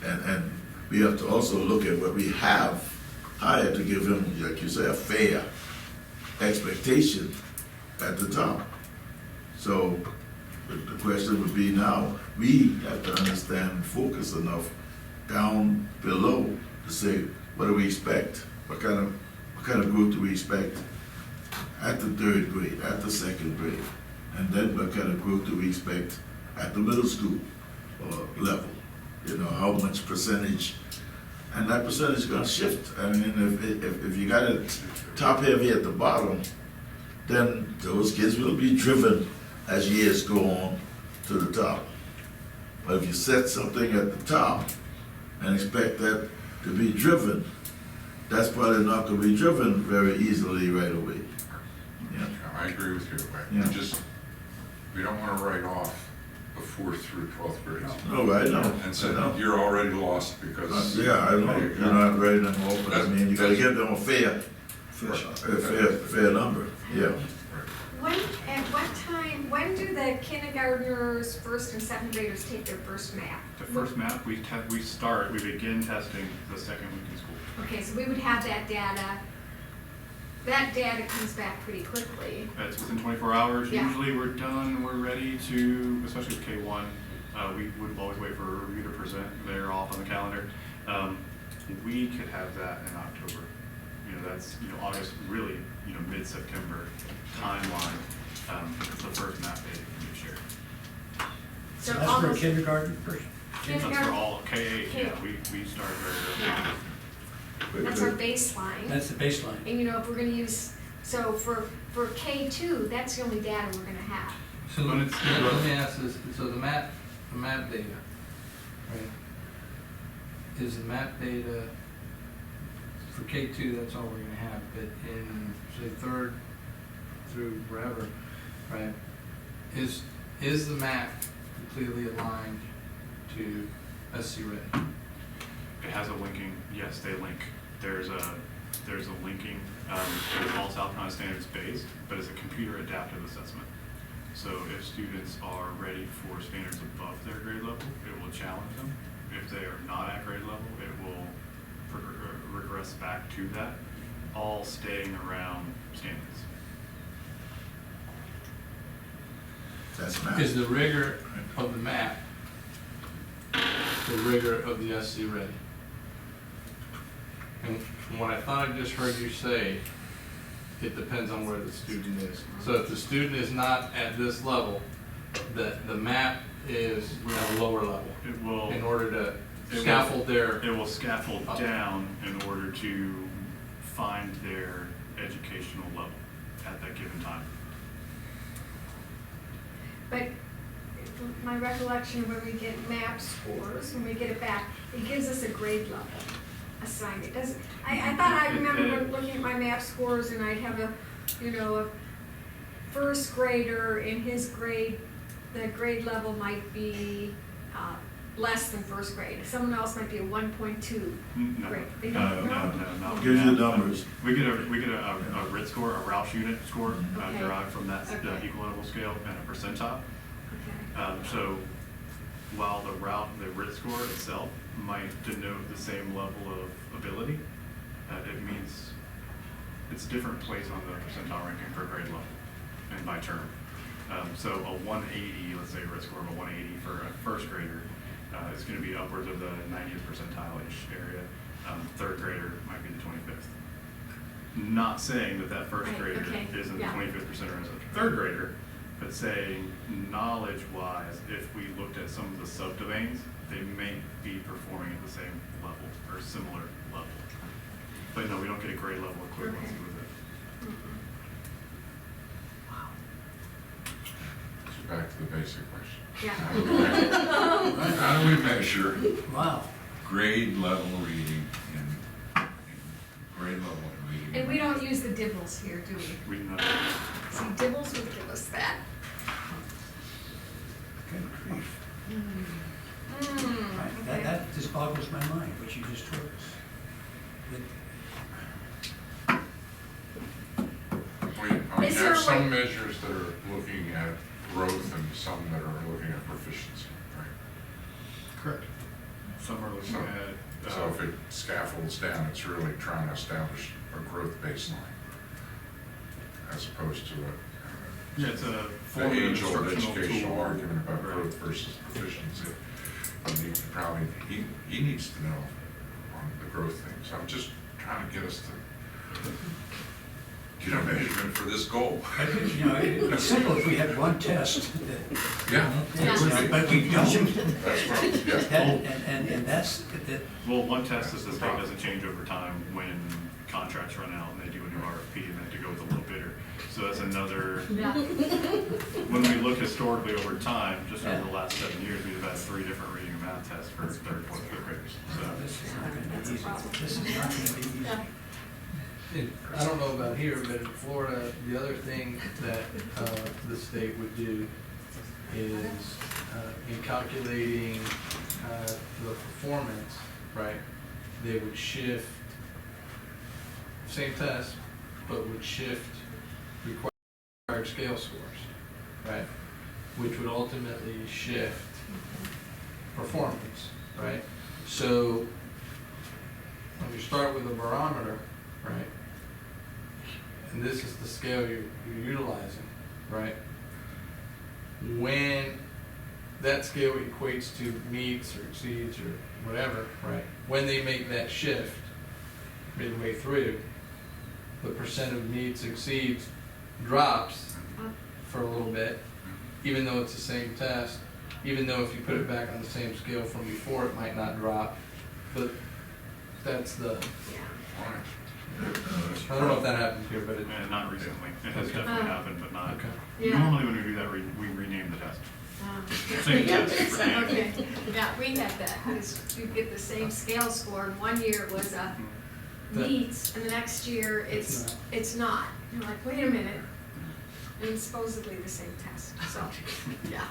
And we have to also look at what we have higher to give him, like you say, a fair expectation at the top. So the question would be now, we have to understand and focus enough down below to say, what do we expect? What kind of growth do we expect at the 3rd grade, at the 2nd grade? And then what kind of growth do we expect at the middle school level? You know, how much percentage? And that percentage is gonna shift. I mean, if you got it top heavy at the bottom, then those kids will be driven as years go on to the top. But if you set something at the top and expect that to be driven, that's probably not gonna be driven very easily right away. Yeah. I agree with you, Yeah. we don't wanna write off the 4th through 12th grades. No, I know. And say, I know. you're already lost because. Yeah, I know, you're not writing them off, but I mean, you gotta give them a fair number, yeah. At what time, when do the kindergartners, 1st and 2nd graders take their first math? The first map, we begin testing the 2nd week in school. Okay, so we would have that data. That data comes back pretty quickly. It's within 24 hours. Yeah. Usually we're done, we're ready to, especially with K1, we would always wait for a review to present. They're off on the calendar. We could have that in October. You know, that's, August, really, mid-September timeline. It's the first map data can be shared. So that's for almost- kindergarten first. That's Kindergarten? for all K8, yeah, we start very early. Yeah. That's our baseline. That's the baseline. And if we're gonna use, so for K2, that's the only data we're gonna have. So But let it's- me ask this, so the map data, right? Is the map data, for K2, that's all we're gonna have, but in, say, 3rd through wherever, right? Is the map completely aligned to SC Ready? It has a linking, yes, they link. There's a linking, it's all South Carolina standards based, but it's a computer adaptive assessment. So if students are ready for standards above their grade level, it will challenge them. If they are not at grade level, it will regress back to that, all staying around standards. That's math. Is the rigor of the map the rigor of the SC Ready? And from what I thought I just heard you say, it depends on where the student is. So if the student is not at this level, the map is at a lower level It will, in order to It will- scaffold their, it will scaffold down in order to find their educational level at that given time. But my recollection, when we get MAP scores, when we get it back, it gives us a grade level assigned. It doesn't, I thought I remember looking at my MAP scores and I'd have a first grader in his grade, the grade level might be less than first grade. Someone else might be a 1.2 No, grade. They no, don't know? no. Gives you numbers. We get a RIT score, a Roush unit score, Okay. derived from that Okay. equal level scale and a percentile. Okay. So while the RIT score itself might denote the same level of ability, it means it's a different place on the percentile ranking per grade level and by term. So a 180, let's say a RIT score of a 180 for a first grader, It's gonna be upwards of the 90th percentile-ish area. Third grader might be the 25th. Not saying that that first Right, grader okay, isn't the yeah. 25th percenter as a third grader, but saying knowledge-wise, if we looked at some of the subdomains, they may be performing at the same level or similar level. But no, we don't get a grade level equivalency Okay. with it. So back to the basic question. Yeah. How do we measure Wow. grade level reading in grade level reading? And we don't use the dibbles here, do we? We do not. See, dibbles would give us that. Good grief. Right, Okay. that just boggles my mind, what you just told us. We Is there have a some way- measures that are looking at growth and some that are looking at proficiency, right? Correct. Some are looking So- at. So if it scaffolds down, it's really trying to establish a growth baseline as opposed to Yeah, it's a the formative age-old instructional educational tool. argument about Right. growth versus proficiency. And he probably, he needs to know on the growth thing. So I'm just trying to get us to get a measurement for this goal. I think, you know, it'd be simple if we had one test that, Yeah. Yeah. it would be. but we don't. That's right, yeah. And that's, that, Well, one test is the state doesn't change over time when contracts run out and they do a new RFP and they have to go with a little bidder. So that's another, Yeah. when we look historically over time, just over the last 7 years, we've had 3 different reading and math tests for third, fourth, fifth graders. So this is not gonna That's a be easy. problem. This is not gonna be easy. Yeah. I don't know about here, but in Florida, the other thing that the state would do is in calculating the performance, right? They would shift, same test, but would shift required scale scores, right? Which would ultimately shift performance, right? So when you start with a barometer, right? And this is the scale you're utilizing, right? When that scale equates to meets or exceeds or whatever, right? When they make that shift midway through, the percent of meets exceeds drops for a little bit, even though it's the same test, even though if you put it back on the same scale from before, it might not drop, but that's the, Yeah. All right. I don't know if that happens here, but it. not recently. It has definitely happened, but not. Okay. Yeah. Normally when we do that, we rename the test. Same Yeah, test, rename. okay, yeah, we had that, because you get the same scale score, and one year it was a That- meets, and the next year it's not. You're like, wait a minute, and it's supposedly the same test, so, yeah.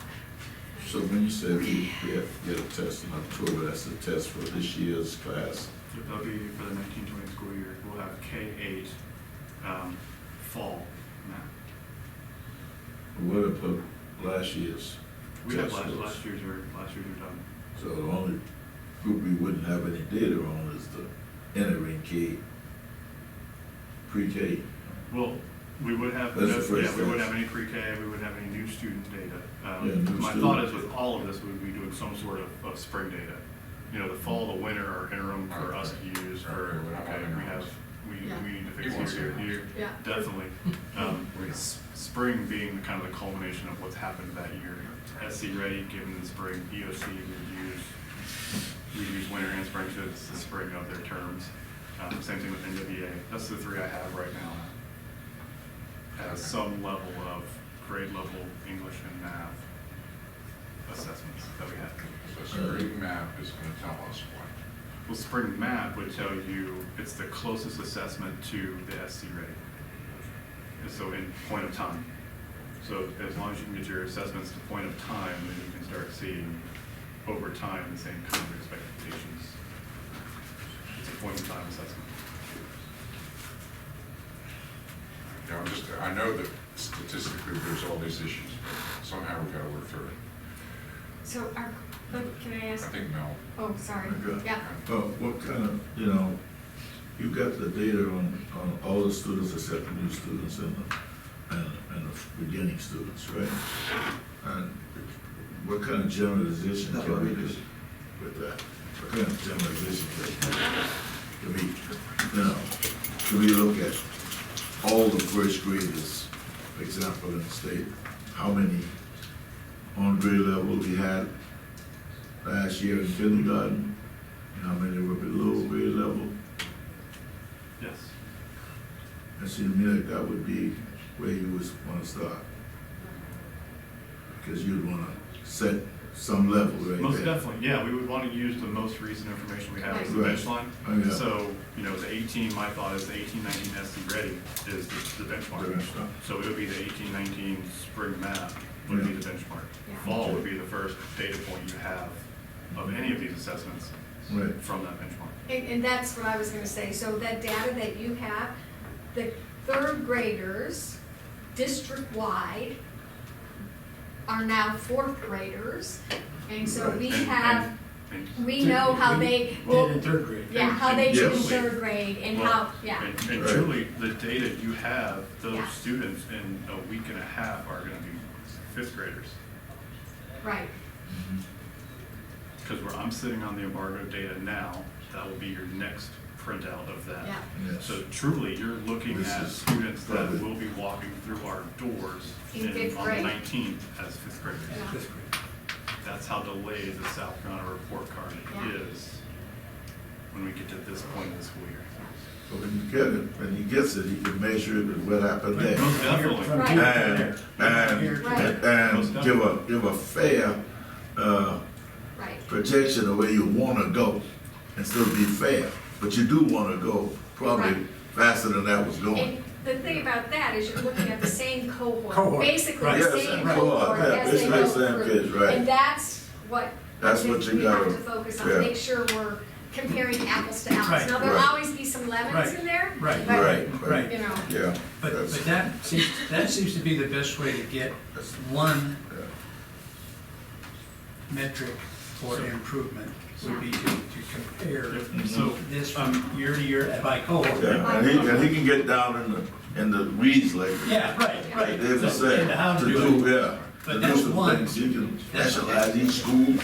So when you said we have to get a test in October, that's the test for this year's class? That'll be for the 1920 school year. We'll have K-8 fall math. What about last year's? We had test scores? last year's are done. So the only group we wouldn't have any data on is the entering K, pre-K. Well, we would have, That's the first yeah, we wouldn't test. have any pre-K, we wouldn't have any new student data. Yeah, new My student thought is data. with all of this, we'd be doing some sort of spring data. You know, the fall, the winter are interim for us to use for, okay, Yeah. we need to He fix wants these here, to- here. Yeah. Definitely. Spring being the kind of the culmination of what's happened that year. SC ready, given the spring, EOC we'd use winter and spring, so it's the spring of their terms. Same thing with NWA. That's the 3 I have right now. Has some level of grade level English and math assessments that we have. So spring map is gonna tell us what. Well, spring math would tell you it's the closest assessment to the SC rating. And so in point of time. So as long as you can get your assessments to point of time, then you can start seeing over time the same kind of expectations. It's a point of time assessment. You know, I know that statistically there's all these issues, but somehow we gotta work through it. So, can I I ask? think Mel, Oh, sorry, Okay. yeah. What kind of, you know, you got the data on all the students except the new students and the beginning students, right? And what kind of generalization can we do? with that. What kind of generalization can we, you know, can we look at all the first graders, for example, in the state, how many on grade level we had last year in kindergarten, and how many were below grade level? Yes. It seemed to me like that would be where you would wanna start. Because you'd wanna set some level right there. Most definitely, yeah, we would want to use the most recent information we have as the Right. benchline. Oh, yeah. So, you know, the 18, my thought is the 18-19 SC ready is the benchmark. The benchmark. So it would be the 18-19 spring map would be the benchmark. Yeah. Fall would be the first data point you have of any of these assessments Right. from that benchmark. And that's what I was gonna say, so that data that you have, the third graders, district-wide, are now fourth graders, and so we And- have, and- we know how they, Did in third grade. yeah, how they do in Yes. third grade, and Well, how, yeah, And Right. truly, the data you have, those Yeah. students in a week and a half are gonna be fifth graders. right, Because where I'm sitting on the embargo data now, that will be your next printout of that. yeah. Yes. So truly, you're looking This at is students that probably- will be walking through our doors In fifth on the grade. 19th as fifth graders. Yeah. Fifth grade. That's how delayed the South Carolina report card Yeah. is when we get to this point of the school year. But when you get it, when he gets it, he can measure it with what happened there. Most definitely. From Right. here to And, there. Here to Right. there. and give a fair, Right, projection of where you wanna go, and still be fair, but you do wanna go probably Right. faster than that was going. and the thing about that is you're looking at the same cohort, Cohort. basically Right. the Yes, same right. cohort Yeah, as they basically go the same through. kids, right. And that's what I That's think what you we have gotta- to focus on, yeah. make sure we're comparing apples to apples. Right. Now, there'll Right. always be some lemons Right. in there, Right. but, Right, Right. you know, Yeah. But that's- that seems to be the best way to get one yeah. metric for improvement, would be to compare So, this from year to year by cohort. Yeah, and he can get down in the weeds like. Yeah, right, right. David said, And how to to do, it. yeah. But To that's do some one. things, he can That's- specialize each school,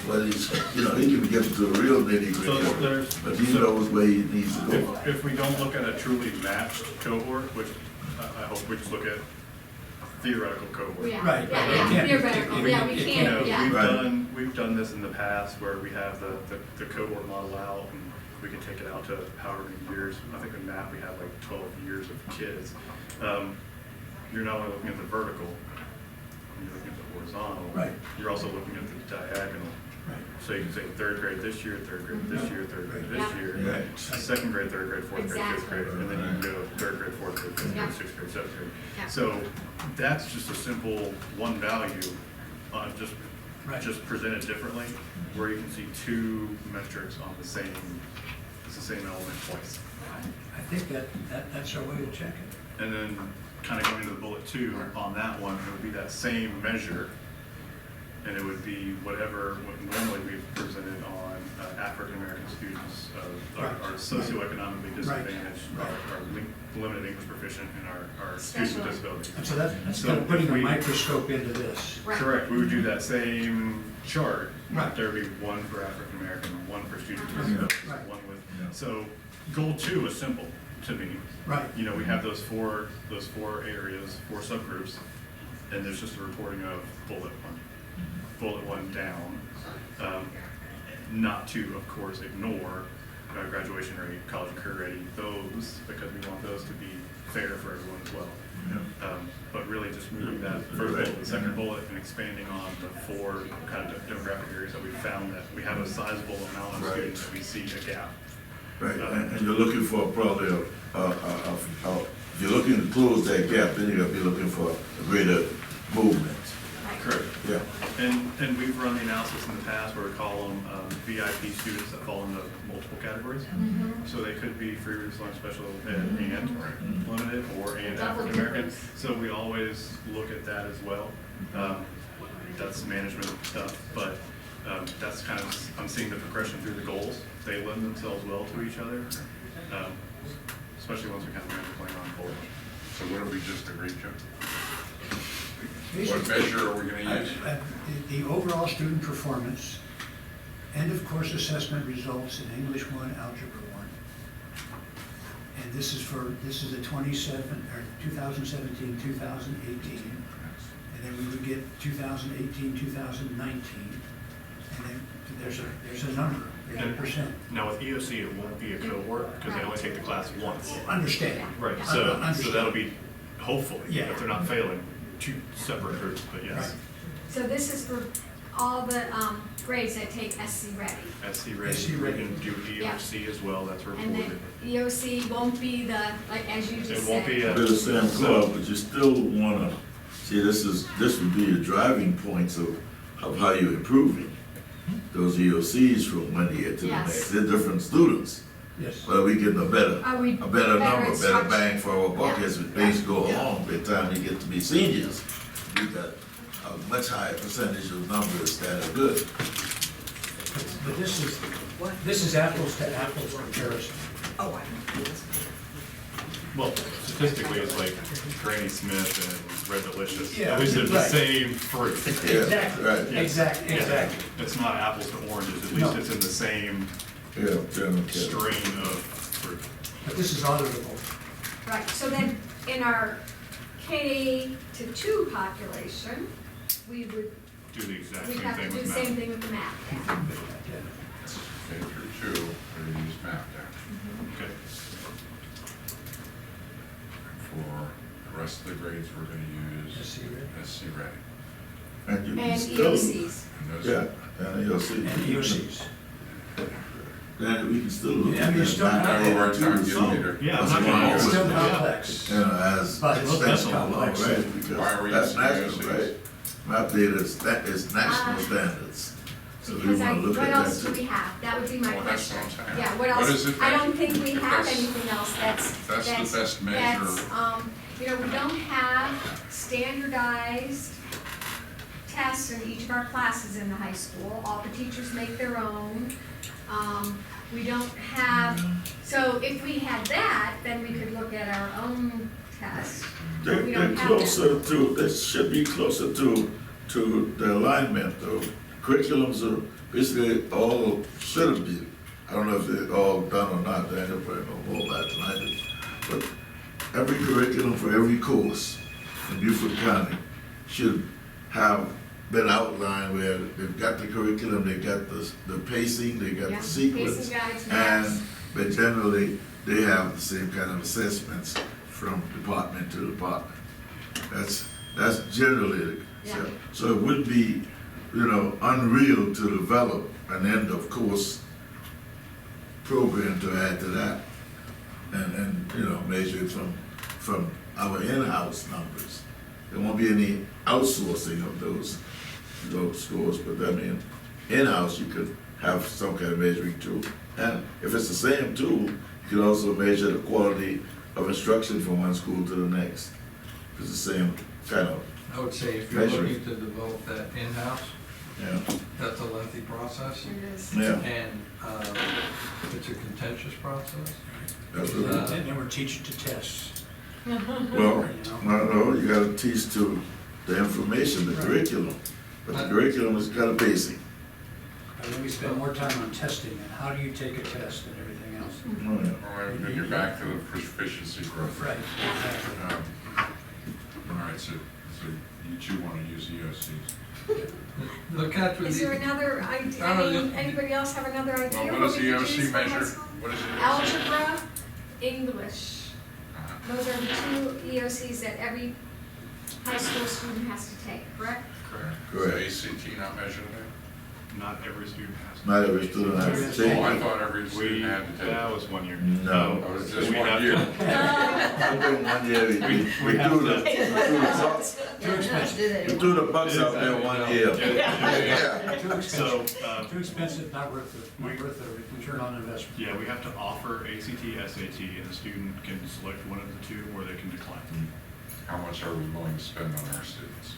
but he's, you know, he can get to the real nitty so gritty. there's, But he so knows where he needs to go. if we don't look at a truly matched cohort, which I hope we just look at theoretical cohort. yeah, Right, yeah, right. It yeah, can't be- theoretical, yeah, we it You know, can't, yeah. we've done this in the past where we have the cohort model out and we can take it out to however many years. I think in math we have like 12 years of kids. You're not only looking at the vertical, you're looking at the horizontal. Right. You're also looking at the diagonal. Right. So you can say third grade this year, third grade this year, third grade this Yeah. year. Right. Second grade, third grade, fourth grade, fifth Exactly. grade, and then you can go third grade, fourth grade, fifth Yeah. grade, sixth grade, seventh grade. Yeah. So that's just a simple one value, Right. just presented differently, where you can see two metrics on the same, it's the same element twice. I think that's our way to check it. And then kind of going to the bullet two, on that one, it would be that same measure, and it would be what normally we've presented on African-American students, are socioeconomically disadvantaged, Right. are limited English proficient, and are students with Special. disabilities. And so that's So kind of putting if a we- microscope into this. Right. Correct, we would do that same chart. Right. There would be one for African American, one for students with Yeah. disabilities, Right. one with, Yeah. so goal two is simple to me. Right. You know, we have those four areas, four subgroups, and there's just a reporting of bullet one down. Not to, of course, ignore graduation rate, college and career ready, those, because we want those to be fair for everyone as well. Yeah. But really just moving that first bullet, the second bullet, and expanding on the four kind of demographic areas that we found that we have a sizable amount of Right. students that we see a gap. Right, and you're looking for probably if you're looking to close that gap, then you're gonna be looking for a greater movement. Correct. Yeah. And we've run the analysis in the past where we call them VIP students that fall into multiple categories. Mhm. So they could be free reduced lunch special ed and limited, or and Double African American. difference. So we always look at that as well. That's management stuff, but that's kind of, I'm seeing the progression through the goals. They lend themselves well to each other, especially once we kind of make the plan on forward. So what did we just agree to? What Basically, measure are we gonna use? the overall student performance End of course assessment results in English 1, Algebra 1. And this is the 2017, 2018. And then we would get 2018, 2019. And then there's a number, there's a percent. Now with EOC, it won't be a cohort, because they only take the class once. Understand. Right, Yeah. so Understand. that'll be, hopefully, Yeah. if they're not failing, two separate groups, but yes. Right. So this is for all the grades that take SC Ready. SC ready, SC we ready. can do EOC as well, that's And reported. then EOC won't be the, like, as you just It said. won't be They're the same club, but you still wanna, see, this would be the driving points of how you're improving. Those EOCs from one year to the Yes. next, they're different students, Yes. but we getting a better Are we number, better better instruction? bang for our buck Yeah. as things go along. By the time you get to be seniors, you got a much higher percentage of numbers that are good. But this is apples to apples comparison. Oh, I know. Well, statistically, it's like Granny Smith and Red Delicious, Yeah, at least they're the right. same fruit. Yeah, Exactly. right. Yes. Exactly, Yeah. exactly. It's not apples to oranges, at No. least it's in the same Yeah, general category. strain of fruit. But this is auditable. Right, so then in our K to 2 population, we would, Do the exact we'd same have to thing do with the same math. thing with the math. Yeah. K through 2, we're gonna use math there. Okay. For the rest of the grades, we're gonna use SC Ready. SC Ready. And you can And still, EOCs. And those, yeah, and EOC. And EOCs. Then we can still look Yeah, I at mean, that. still not have adding a hard to time the getting sum. either. Yeah, That's I'm not one gonna of It's those, still Yeah. complex. you know, as But it's extension less of law, complex. right? Why are Because we that's using national, EOCs? right? Map data is national standards, so we Because wanna look what at else that do we too. have? That would be my Well, that's question. what I'm saying. Yeah, what What else? is it I don't that- think we have that's- anything else that's. that's the best measure. That's, you know, we don't have standardized tests in each of our classes in the high school. All the teachers make their own. We don't have, so if we had that, then we could look at our own tests. But we They're don't have that. closer to, they should be closer to the alignment, though. Curriculums are basically all, should be, I don't know if they're all done or not, Daniel probably know more about it than I do. But every curriculum for every course in Beaufort County should have been outlined where they've got the curriculum, they got the pacing, they got Yeah, the sequence. pacing guides, And, maps. but generally, they have the same kind of assessments from department to department. That's generally, Yeah. so it would be, you know, unreal to develop an end of course program to add to that. And, you know, measure it from our in-house numbers. There won't be any outsourcing of those scores, but I mean, in-house, you could have some kind of measuring tool. And if it's the same tool, you could also measure the quality of instruction from one school to the next. It's the same kind of, I would say if you're Measure. looking to develop that in-house, yeah, that's a lengthy process. It is. yeah, And it's a contentious process. that's what it is. And then we're teaching to tests. Well, no, you gotta teach to the information, the Right. curriculum, but the curriculum has got a basic. And then we spend more time on testing and how do you take a test and everything else. Oh, yeah. All right, then you're back to the proficiency growth. Right, exactly. All right, so you two wanna use EOCs. The catch with Is there the, another idea, I I don't mean, know. anybody else have another idea? Well, what what does we could EOC use for high measure? school? What is EOC? Algebra, English. Uh-huh. Those are the two EOCs that every high school student has to take, correct? Correct. Correct. Is ACT not measured there? Not every student has. Not every student has to take Oh, I it. thought every student We, had to take that it. was 1 year. No. Oh, it's just We 1 have year. to- I think 1 year, we We have threw to- Too expensive. we threw the bucks out there 1 year. Yeah. Too So, expensive. Too expensive, not worth the return on investment. yeah, we have to offer ACT, SAT, and the student can select one of the two, or they can decline. How much are we willing to spend on our students?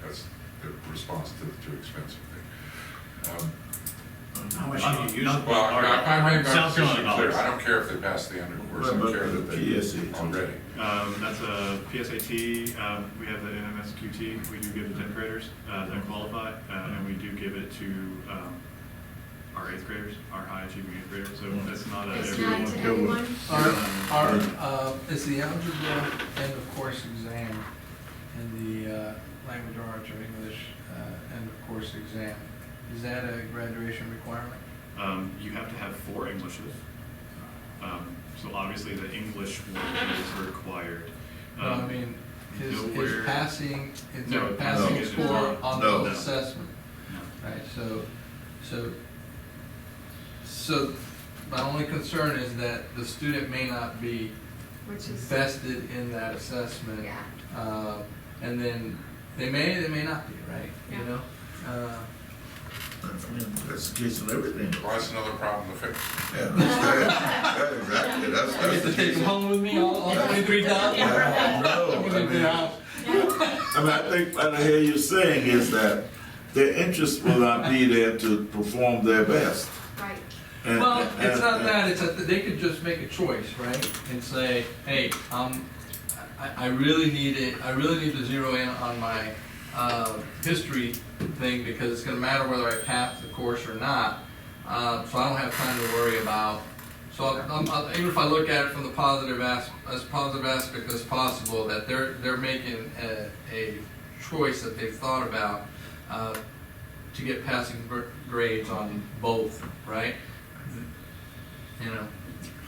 That's the response to the too expensive thing. How much do you use? Not- Well, All right. I made my South position Carolina clear. dollars. I don't care if they pass the undercourse, I What don't about care the that they PSAT? already. That's a PSAT, we have the NMSQT, we do give to 10th graders that qualify, and we do give it to our eighth graders, our high achieving eighth graders, so that's not a It's everyone. not to everyone. Is the algebra end of course exam and the language arts or English end of course exam, is that a graduation requirement? You have to have 4 Englishes. So obviously the English one is required. No, I mean, is nowhere- passing, is No, there a passing no. score on No. the assessment? No. Right, so my only concern is that the student may not be Which is, vested in that assessment. yeah, And then they may not be, right? Yeah. You know? I mean, that's the case with everything. Well, that's another problem to fix. Yeah, that's exactly, that's I get to the take case. them home with me, all 23,000? Yeah, no, I'm gonna do house. I think what I hear you saying is that their interest will not be there to perform their best. right. And- Well, it's and- not that, it's that they could just make a choice, right? And say, hey, I really need to zero in on my, history thing because it's gonna matter whether I pass the course or not. So I don't have time to worry about, so even if I look at it from the as positive aspect as possible, that they're making a choice that they've thought about, to get passing grades on both, right? You know,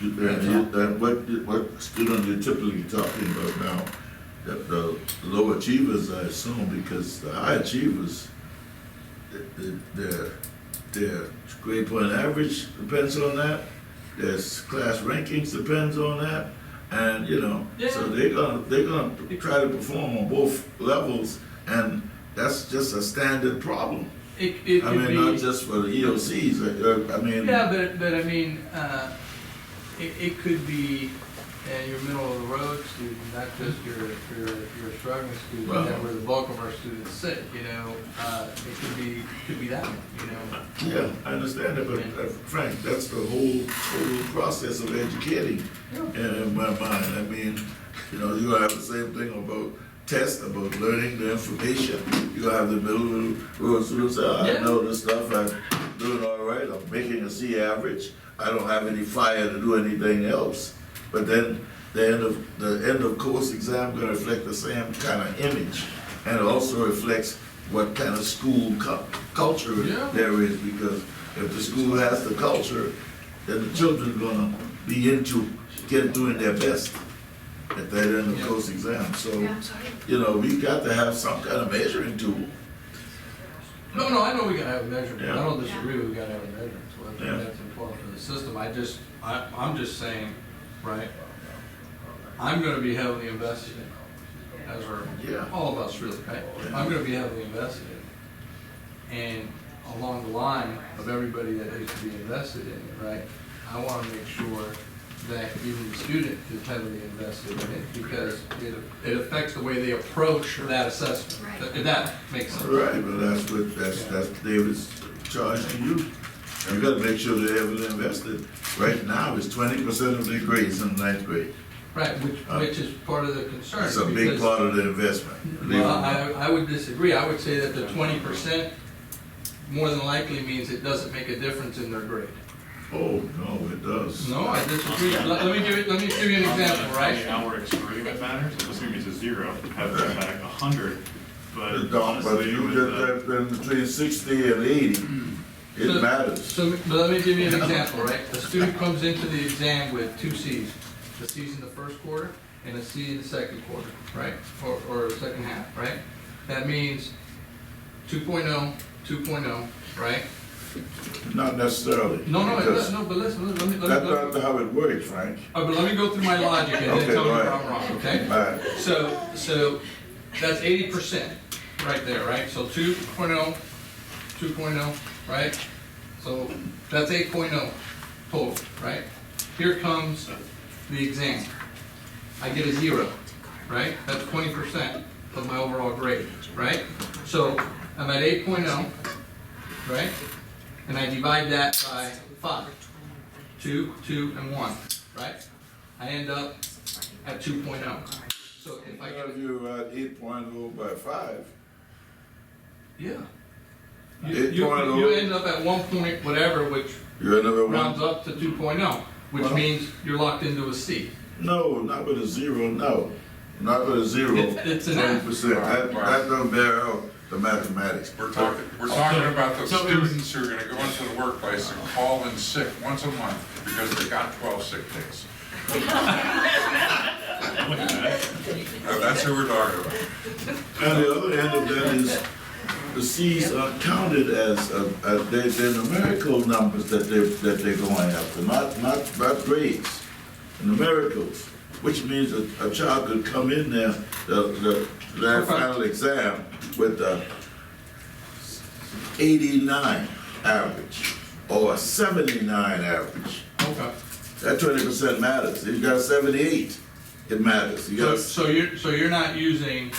And what student you're typically talking about now, that the low achievers, I assume, because the high achievers, their grade point average depends on that, their class rankings depends on that, and, you know, so they're gonna try to perform on both levels, and that's just a standard problem. it I could mean, not be, just for the EOCs, I mean. yeah, but I mean, it could be your middle of the road student, not just your struggling student, Well- that where the bulk of our students sit, you know, it could be that one, you know. Yeah, I understand that, but Frank, that's the whole process of educating in my mind. I mean, you know, you're gonna have the same thing about tests, about learning the information. You're gonna have the middle of the road students say, I Yeah. know this stuff, I'm doing all right, I'm making a C average. I don't have any fire to do anything else. But then the end of course exam gonna reflect the same kind of image. And it also reflects what kind of school culture Yeah. there is, because if the school has the culture, then the children are gonna be into doing their best at that end of Yeah. course exam. So, Yeah. you know, we got to have some kind of measuring tool. No, I know we gotta have a measurement, I Yeah. don't disagree, we gotta have a measurement, so I Yeah. think that's important for the system, I'm just saying, right? I'm gonna be heavily invested in, as are Yeah. all of us really, right? Yeah. I'm gonna be heavily invested in. And along the line of everybody that needs to be invested in it, right? I wanna make sure that even the student is heavily invested in it because it affects the way they approach that assessment. Right. If that makes sense. Right, but that's David's charge to you. You gotta make sure they're heavily invested. Right now, it's 20% of their grades in ninth grade. Right, which is part of the concern. That's a big because- part of the investment. believe it or Well, not. I would disagree. I would say that the 20% more than likely means it doesn't make a difference in their grade. Oh, no, it does. No, I disagree. Let me give you an example, On right? the hour extreme it matters, so assuming it's a 0, have it back 100, but It don't, but honestly, you with get the, that in between 60 and 80, it So- matters. So, but let me give you an example, right? A student comes into the exam with 2 Cs. A C's in the first quarter and a C in the second quarter, right? Or second half, right? That means 2.0, 2.0, right? Not necessarily. No, because but listen, let me That's not how it works, Frank. but let me go through my logic and then Okay, tell me go where ahead. I'm wrong, okay? All right. So that's 80% right there, right? So 2.0, 2.0, right? So that's 8.0 total, right? Here comes the exam. I get a 0, right? That's 20% of my overall grade, right? So I'm at 8.0, right? And I divide that by 5. 2, 2, and 1, right? I end up at 2.0. So if I I get got you at 8.0 by 5. yeah. You end up at 1 point whatever, which You're another rounds one? up to 2.0, which Well- means you're locked into a C. No, not with a zero, no. Not with a zero. It's an F. 20%. That don't bear out the mathematics. We're talking about the students who are gonna go into the workplace and call in sick once a month because they got 12 sick days. That's who we're talking about. And the other end of that is, the C's are counted as, they're numerical numbers that they're going after, not grades. Numericals, which means a child could come in there, their final exam with a 89 average or a 79 average. Okay. That 20% matters. If you got a 78, it matters. You got So you're not using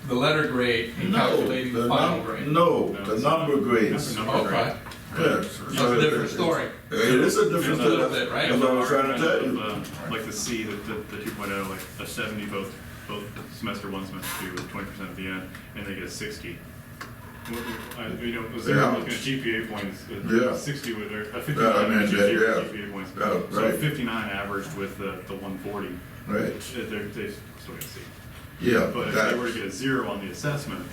the letter grade in calculating the final grade? No, the number grades. Okay. Yeah. That's a different story. It is a different A little bit, right? That's what I was trying to tell you. Like the C, the 2.0, like a 70 both semester one, semester two, with 20% at the end, and they get a 60. You know, was there Yeah. looking at GPA points, Yeah. 60 with, or a 59 Yeah, I mean, yeah. GPA points. Yeah, So right. 59 averaged with the 140, Right, they still get a C. yeah, But if that, they were to get a 0 on the assessment,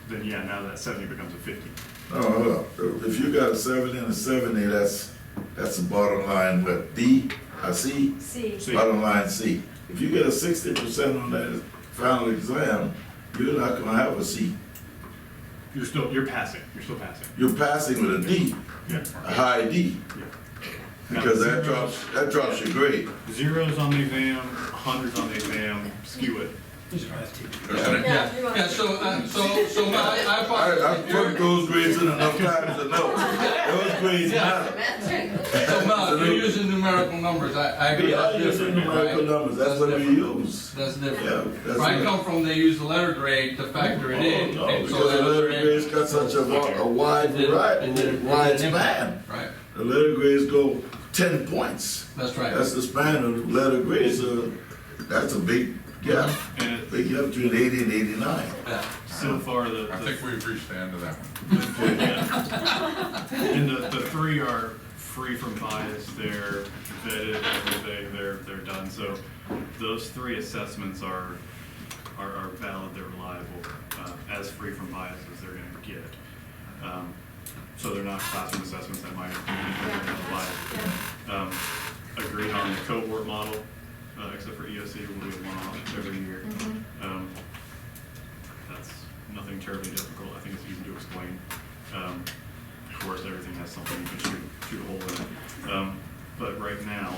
then yeah, now that 70 becomes a 50. no, if you got a 70 and a 70, that's the bottom line, but a C, See, See. bottom line C. If you get a 60% on that final exam, you're not gonna have a C. You're passing, you're still passing. You're passing with a D, Yeah. a high D, Yeah. because Now, that drops your grade. zeros on the exam, hundreds on the exam, skew it. These are FT. Yeah, so I I apologize. put those grades in enough times to know, those grades matter. So Mel, you're using numerical numbers, I agree, We are that's using different, numerical right? numbers, that's what we different. use. That's Yeah, different. that's Where I what- come from, they use the letter grade to factor it in. Oh, no, and so because the that letter other grades end- got such a wide It variety, didn't wide span. impact, right, The letter grades go 10 points. that's right. That's the span of the letter grades, that's a big gap. And it, Big gap between 80 and 89. Yeah. so far, I think we've reached the end of that one. and the three are free from bias, they're vetted, everything, they're done. So those three assessments are valid, they're reliable, as free from bias as they're gonna get. So they're not classroom assessments that might have bias. Agreed on the cohort model, except for EOC, we'll do one off every year. That's nothing terribly difficult, I think it's easy to explain. Of course, everything has something you can shoot a hole in it. But right now,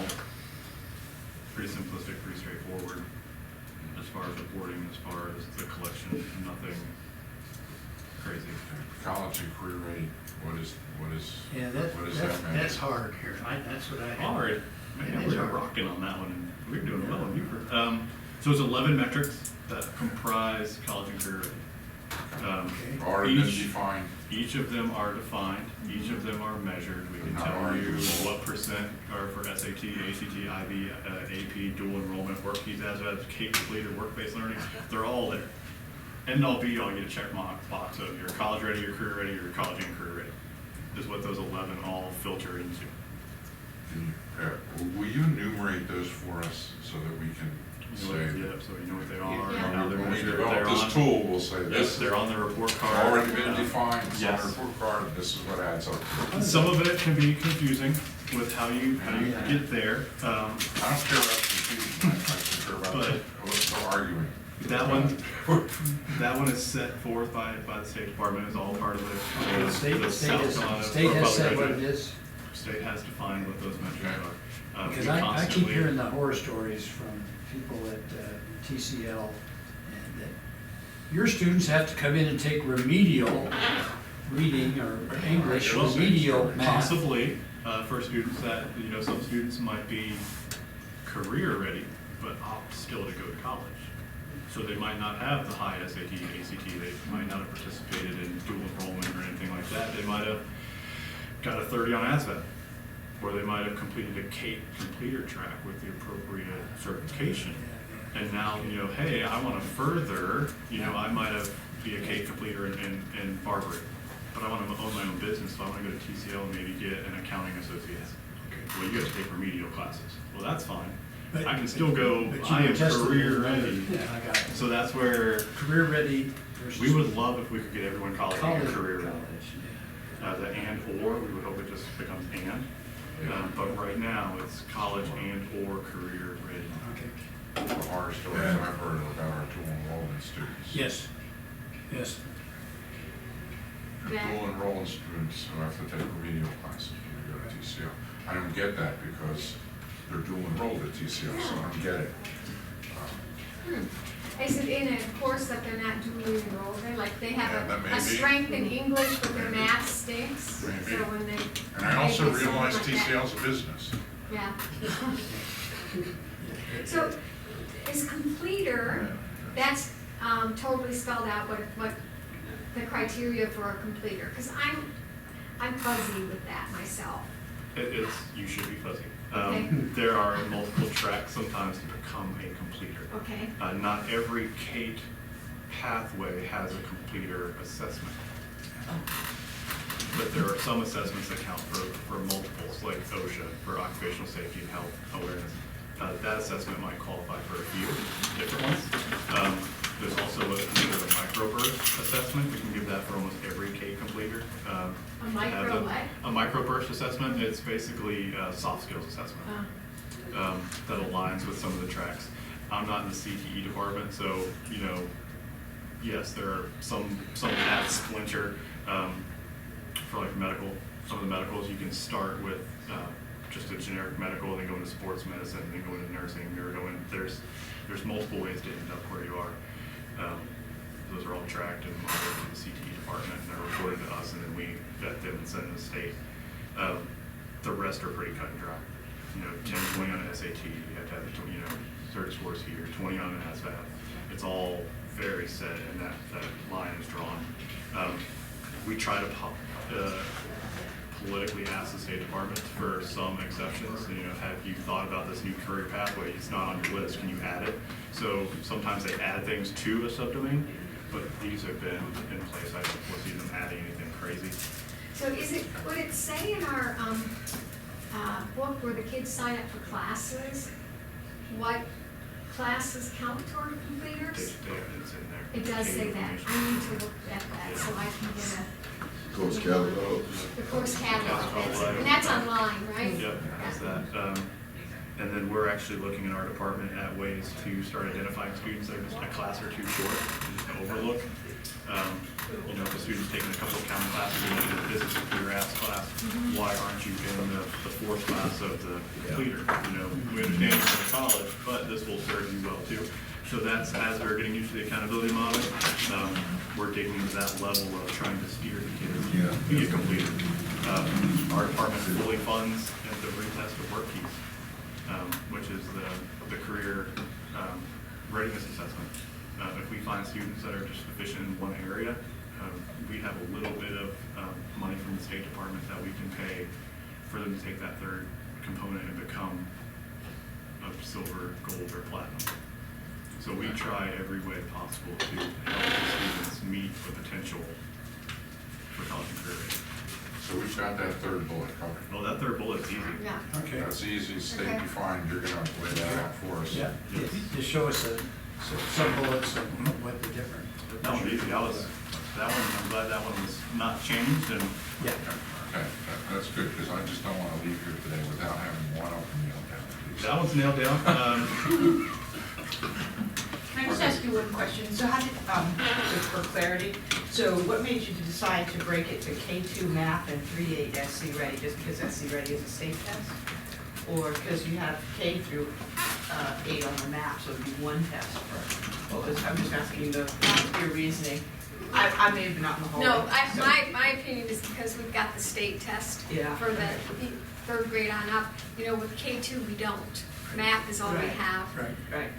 pretty simplistic, pretty straightforward, as far as reporting, as far as the collection, nothing crazy. College and career ready, what is Yeah, what does that mean? that's hard here. That's what I had. Hard, It man, is we're hard. rocking on that one, and we're doing well in Beaufort. So it's 11 metrics that comprise college and career ready. Okay. Already been Each- defined, Each of them are defined, each of them are measured. We can How tell are you you? what percent are for SAT, ACT, IB, AP, dual enrollment, work keys, ASVAB, Cape completed, work-based learning. They're all there. End all be all, you get a check mark box of you're college ready, you're career ready, you're college and career ready. Is what those 11 all filter into. will you enumerate those for us so that we can You know what- say? yeah, so you know what they are, Yeah. how they're When we measured, develop they're this on. tool, we'll say Yes, this they're on the report card. already been defined, it's on Yes. the report card, this is what adds up. Some of it can be confusing with how you get there. I don't care about confusion, I care about the arguing. That one is set forth by the State Department, is all part of The the state South has Carolina said Public what it Budget. is. State has defined what those metrics are. Because We I keep constantly- hearing the horror stories from people at TCL, and that your students have to come in and take remedial reading or English, remedial math. Possibly, for students that, some students might be career ready, but opt still to go to college. So they might not have the high SAT, ACT, they might not have participated in dual enrollment or anything like that. They might have got a 30 on ASVAB, or they might have completed a CAPE completer track with the appropriate certification. And now, hey, I want to further, I might have be a CAPE completer in barbering, but but I want to own my own business, so I want to go to TCL and maybe get an accounting associate. Okay, well, you have to take remedial classes. Well, that's fine. But- I can still go, but you I am were tested career in ready. Yeah, I got it. So that's where Career ready versus. we would love if we could get everyone college and College. career ready. College, The and or, we would hope it just becomes and. But right now, it's college and or career ready. yeah. Okay. The horror stories I've heard about our dual enrollment students. Yes, yes. That- Dual enrollment students who have to take remedial classes when they go to TCL. I don't get that because they're dual enrolled at TCL, so I don't get it. Is it in a course that they're not duly enrolled in, like they Yeah, have that may a be. strength in English, but their Maybe. math stinks? Maybe. So when they. And I also they do something realize like that- TCL's a business. Yeah. So, is completer, that's, totally spelled out what the criteria for a completer, because I'm fuzzy with that myself. It's, you should be fuzzy. Okay. There are multiple tracks sometimes to become a completer. Okay, Not every CATE pathway has a completer assessment. But there are some assessments that count for multiples, like OSHA, for occupational safety and health awareness. That assessment might qualify for a few different ones. There's also a microburst assessment. We can give that for almost every CATE completer. a micro what? A microburst assessment, it's basically a soft skills assessment that aligns with some of the tracks. I'm not in the CTE department, so, you know, yes, there are some that splinter for like medical. Some of the medicals, you can start with just a generic medical, then go into sports medicine, then go into nursing, or go in, there's multiple ways to end up where you are. Those are all tracked and monitored in the CTE department, and they're reported to us, and then we vet them and send them to the state. The rest are pretty cut and dry. You know, 10, 20 on an SAT, you have to have, you know, 30 scores here, 20 on an ASVAB. It's all very set, and that line is drawn. We try to politically ask the State Department for some exceptions. You know, have you thought about this new career pathway? It's not on your list, can you add it? So sometimes they add things to a subdomain, but these have been in place. I don't foresee them adding anything crazy. So would it say in our, book where the kids sign up for classes, what classes count toward completers? It's in there. It does say that. I need to look at that so I can get Course catalog. the course catalog, That's online. and that's online, right? Yep, that's that. And then we're actually looking in our department at ways to start identifying students that are just a class or two short, just to overlook. You know, if a student's taking a couple of accounting classes, you know, in the business computer apps class, why aren't you in the fourth class of the completer? You know, we understand you're in college, but this will serve you well too. So that's, as we're getting used to the accountability model, we're digging into that level of trying to steer the kids to be a completer. Our department fully funds the retest of work keys, which is the career readiness assessment. If we find students that are just deficient in one area, we have a little bit of money from the State Department that we can pay for them to take that third component and become a silver, gold, or platinum. So we try every way possible to help the students meet the potential for college and career readiness. So we've got that third bullet covered. Well, that third bullet's easy. Yeah. Okay. That's easy, state Okay. defined, you're gonna lay that out for us. Yeah, just show us some bullets of what the different. That one's easy. That one, I'm glad that one was not changed, and Yeah. Okay, that's good, because I just don't wanna leave here today without having one of them nailed down, please. that one's nailed down. Can I just ask you one question? So how did, just for clarity, so what made you decide to break it to K2 math and 3-8 SC ready, just because SC ready is a state test? Or because you have K through 8 on the map, so it'd be one test for, I'm just asking your reasoning. I may have been out in the hallway. No, so- my opinion is because we've got the state test Yeah. for the third grade on up. You know, with K2, we don't. Math is all we Right. have. Right. Right.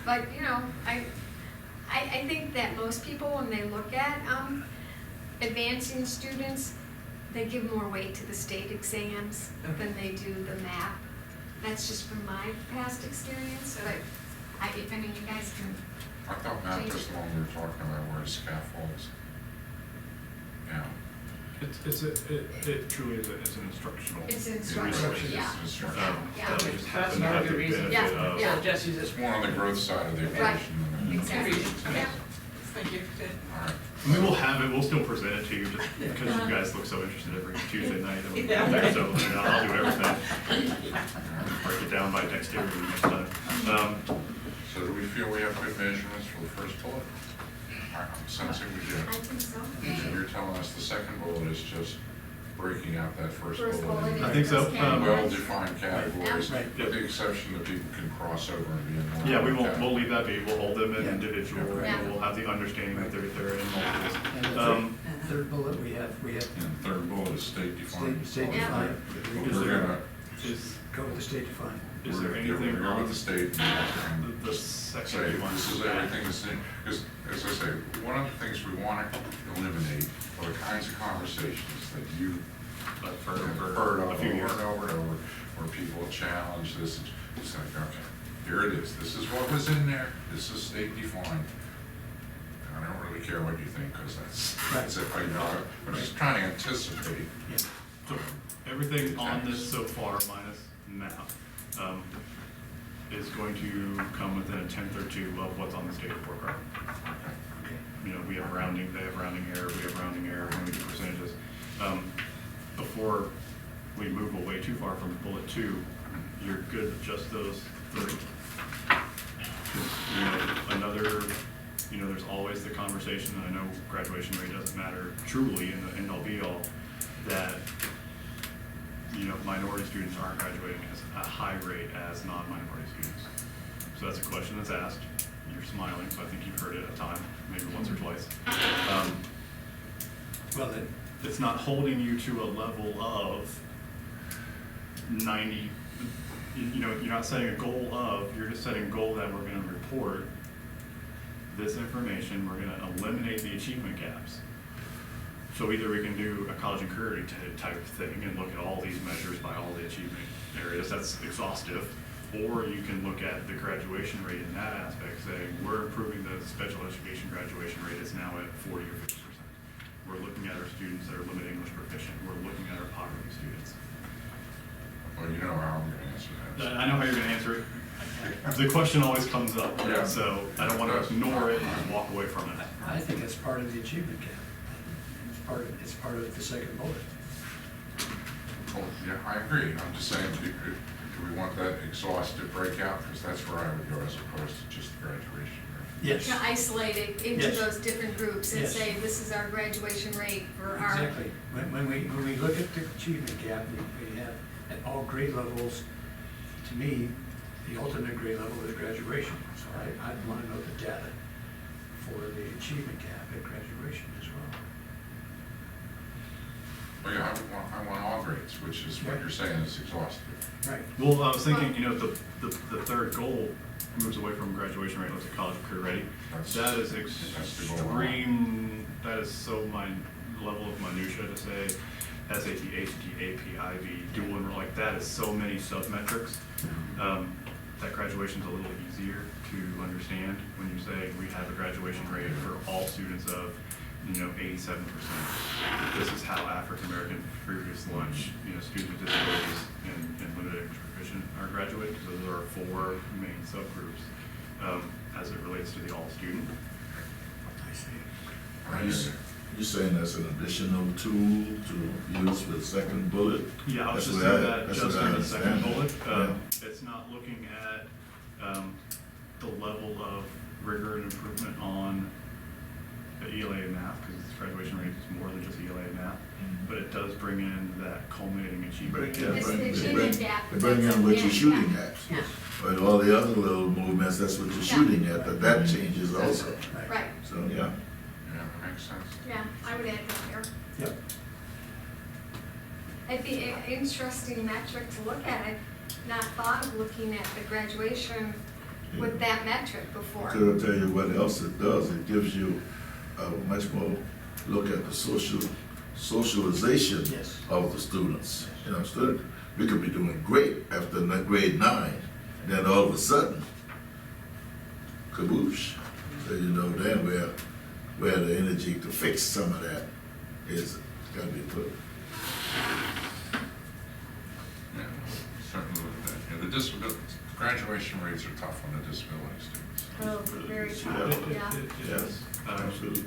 But, you know, I think that most people, when they look at advancing students, they give more weight to the state exams than they do the math. That's just from my past experience, but if any of you guys can. I thought Matt was the one we were talking about where it scaffolds. Yeah, It truly is, it's an instructional. It's It instructional, is yeah. instructional. Yeah. That we just That's happen to another have the good reason. benefit Yeah, of. yeah. So Jess uses. It's more on the growth side of the equation. than- Exactly. Okay. Thank you, good. All right. I mean, we'll have it, we'll still present it to you, just because you guys look so interested every Tuesday night. And we Yeah. go there, so, you know, I'll do everything. Break it down by dexterity next time. So do we feel we have good measurements for the first bullet? I'm sensing we do. I think so. And you're telling us the second bullet is just breaking out that first First bullet. bullet. into I think so. those categories. Well-defined categories, Right. with the exception that people can cross over and be in one. Yeah, we won't, category. we'll leave that be, we'll hold them as Yeah. individual, Yeah. and we'll have the understanding that they're in multiples. And the third bullet, we have And the third bullet is state defined. state Yeah. defined. Is We're there, gonna, is, Go with the state defined. is there we're gonna anything go on with the state and the say, second one? this is everything that's in, because, as I say, one of the things we want to eliminate are the kinds of conversations that you I've heard heard of a few over years. and over and over, where people challenge this, it's like, okay, here it is, this is what was in there, this is state defined. I don't really care what you think, because that's it, you know, I'm just trying to anticipate. Yeah. So, everything on this so far, minus math, is going to come within a tenth or two of what's on the state report card. Okay. You know, we have rounding, they have rounding error, we have rounding error when we do percentages. Before we move away too far from bullet two, you're good with just those three. 'Cause, you know, another, you know, there's always the conversation, and I know graduation rate doesn't matter truly in the end all be all, that, you know, minority students aren't graduating as a high rate as non-minority students. So that's a question that's asked. You're smiling, so I think you've heard it a time, maybe once or twice. Well, then, It's not holding you to a level of 90, you know, you're not setting a goal of, you're just setting a goal that we're gonna report this information, we're gonna eliminate the achievement gaps. So either we can do a college and career type thing and look at all these measures by all the achievement areas, that's exhaustive. Or you can look at the graduation rate in that aspect, saying, we're improving the special education graduation rate, it's now at 40 or 50%. We're looking at our students that are limited English proficient, we're looking at our poverty students. Well, you know how I'm gonna answer that. I know how you're gonna answer it. The question always comes up, Yeah. so I don't wanna ignore it and just walk away from it. I think that's part of the achievement gap. It's part of the second bullet. Oh, yeah, I agree, I'm just saying, do we want that exhaustive breakout, because that's where I would go as opposed to just the graduation rate. Yes. To isolate it into Yes. those different groups and Yes. say, this is our graduation rate for our. Exactly. When we look at the achievement gap, we have at all grade levels, to me, the ultimate grade level is graduation. So I'd want to know the data for the achievement gap at graduation as well. Well, yeah, I want all grades, which is what Yeah. you're saying is exhaustive. Right. Well, I was thinking, you know, the third goal moves away from graduation rate, looks at college career ready. That's- That is that's the goal. extreme, that is so level of minutia to say, SAT, ACT, AP, IB, dual enroll, like that is so many sub-metrics. That graduation's a little easier to understand when you say we have a graduation rate for all students of, you know, 87%. This is how African American, previous lunch, you know, students with disabilities and limited English proficient are graduating, because those are our four main subgroups, as it relates to the all student. I see. Are you saying that's an additional tool to use for the second bullet? Yeah, I was That's just what saying that that's just what I in the second understand. bullet. It's not looking at, the level of rigor and improvement on the ELA and math, because its graduation rate is more than just ELA and math, but it does bring in that culminating achievement. Yeah, It's bring- the they achievement bring- gap, They bring that's in what at you're the shooting end, at. yeah. But all the other little movements, that's what you're shooting at, but that changes also. Right, So, yeah. Yeah, that makes sense. yeah, I would add that there. Yep. It'd be an interesting metric to look at. I've not thought of looking at the graduation with that metric before. Because I'll tell you what else it does, it gives you a much more look at the socialization Yes. of the students. You know, we could be doing great after grade 9, then all of a sudden, kaboosh. So you know then where the energy to fix some of that is gotta be put. Yeah, certainly with that. Yeah, the disability, graduation rates are tough on the disability students. Oh, very Yeah. tough, yeah. Yes, absolutely.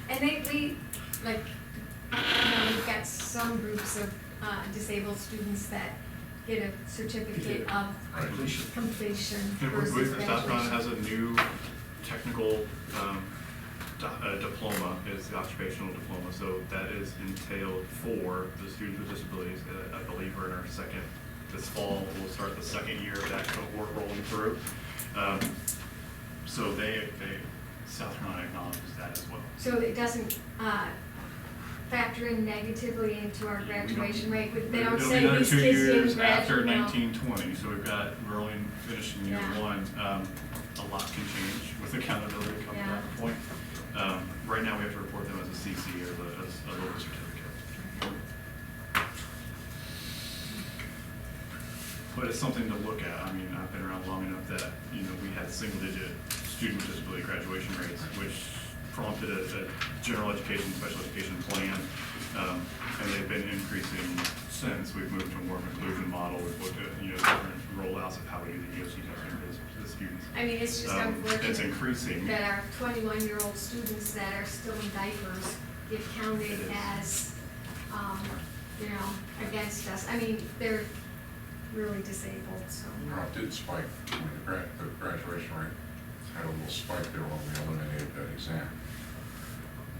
And we, like, we've got some groups of disabled students that get a certificate of Right. completion And versus South Carolina graduation. has a new technical diploma, is the occupational diploma, so that is entailed for the students with disabilities. I believe we're in our second, this fall, we'll start the second year of that cohort rolling through. So South Carolina acknowledges that as well. So it doesn't factor in negatively into our graduation rate? They don't It'll say be another these 2 kids years didn't after graduate, no. 1920, so we're only finishing year Yeah. one. A lot can change with accountability coming Yeah. to that point. Right now, we have to report them as a CC or as a local certificate. But it's something to look at. I mean, I've been around long enough that, we had single-digit student with disability graduation rates, which prompted a general education, special education plan. And they've been increasing since. We've moved to a more of an inclusion model. We've looked at, different rollouts of how we do the EOC testing for the students. I mean, it's just It's unfortunate increasing. that our 21-year-old students that are still in diapers get counted It is. as, against us. I mean, they're really disabled, so. No, it did spike. I mean, the graduation rate had a little spike there when we eliminated that exam.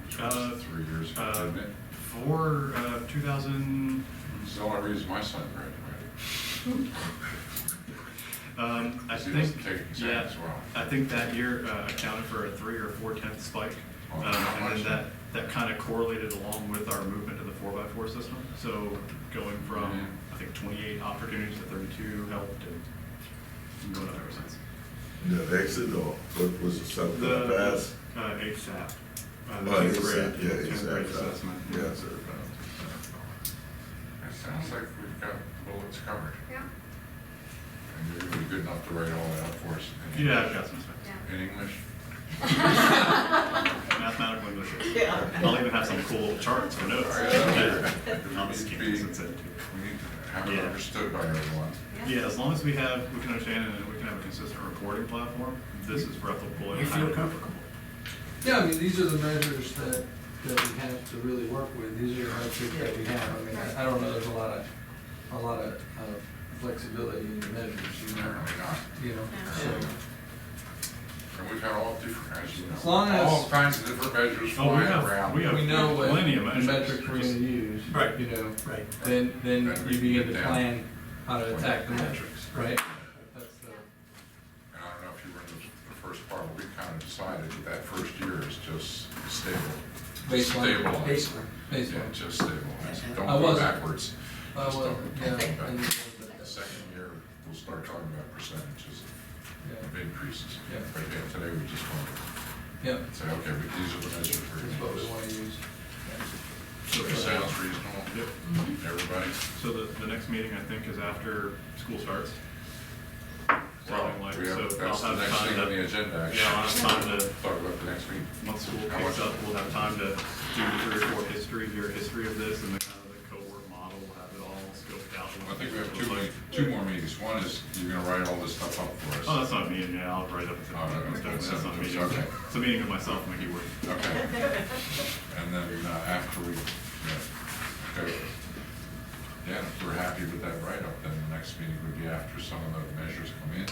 Which was 3 years ago, didn't it? For 2000, It's the only reason my son graduated. I Because he think, doesn't take exams yeah, as well. I think that year accounted for a 3 or 4/10 spike. Oh, how And much? then that kind of correlated along with our movement to the 4x4 system. So going from, Mhm. I think, 28 opportunities to 32 helped and going up ever since. The exit or what was it, something like that? HSAP. Oh, The HSAP, 10th grade- yeah, 10th grade HSAP. assessment. Yeah, so, It sounds like we've got bullets covered. Yeah, And you're gonna be good enough to write all that up for us. in Yeah, I've English. got some stuff. yeah. In English? Mathematical English. Yeah. I'll even have some cool little charts for notes. Oh, yeah. I'll We just need keep to be- this and send it to you. We need to have it Yeah. understood by everyone. Yeah, as long as we can understand and we can have a consistent reporting platform, this is replicable. and You feel highly comfortable? Yeah, I mean, these are the measures that we have to really work with. These are the metrics that we have. I mean, I don't know, there's a lot of flexibility in the measures, Apparently not. so. And we've had all different, as you As know, long as- all kinds of different measures Oh, we flying have- around. we have- We know what plenty of the measures. metrics we're gonna use. Right. Right. Then Then we you can begin get to down. plan how to attack the metrics, right? That's the. And I don't know if you were in the first part, but we kind of decided that first year is just stable. Baseline. Stabilize. Baseline. Yeah, Baseline. just stabilize. I Don't I go wasn't- backwards. I Just was, don't yeah, go and- backwards. The second year, we'll start talking about percentages of Yeah, increases. Yeah. But yeah, today we just want to yeah, say, okay, these are the measures we're that's what we going wanna to use. use. Sounds reasonable, Yep. everybody? So the next meeting, I think, is after school starts. Well, Something like, we have, so that's I'll the have next time thing on the to, agenda, actually. yeah, I'll have time to, Talk about the next meeting. once school How kicks much? up, we'll have time to do 3 or 4 hear history of this and the kind of the cohort model, we'll have it all scoped out. I think we have two more meetings. One is you're gonna write all this stuff up for us. Oh, that's not a meeting, yeah, I'll write up. Oh, okay. That's not a meeting. Okay. It's a meeting of myself and Mickey Wood. Okay. And then after we, yeah, okay. Yeah, if we're happy with that write-up, then the next meeting would be after some of the measures come in.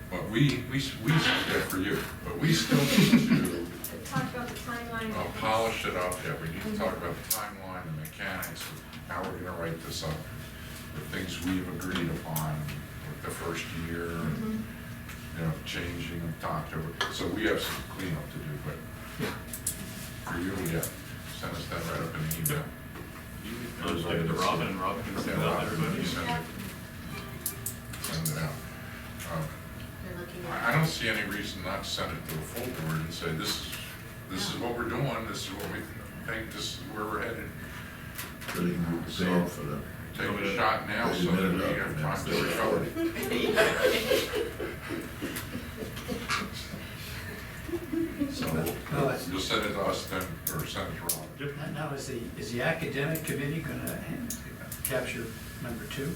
But we yeah, for you, but we still need to Talk about the timeline. polish it up. Yeah, we need to talk about the timeline, the mechanics, of how we're gonna write this up, the things we've agreed upon with the first year, and, changing and talked over. So we have some cleanup to do, but for you, yeah, send us that right up in an email. I'll just give it to Robin and Robin can send it out to everybody. Send Yeah. it out. They're looking I don't see any reason not to send it to the full board and say, this is what we're doing, this is what we think, this is where we're headed. really can be prepared for them. Take a shot now so that we have time to recover. So Well, you'll send send it to us then, or send it to Rob. Yep. Now, is the academic committee gonna capture number 2?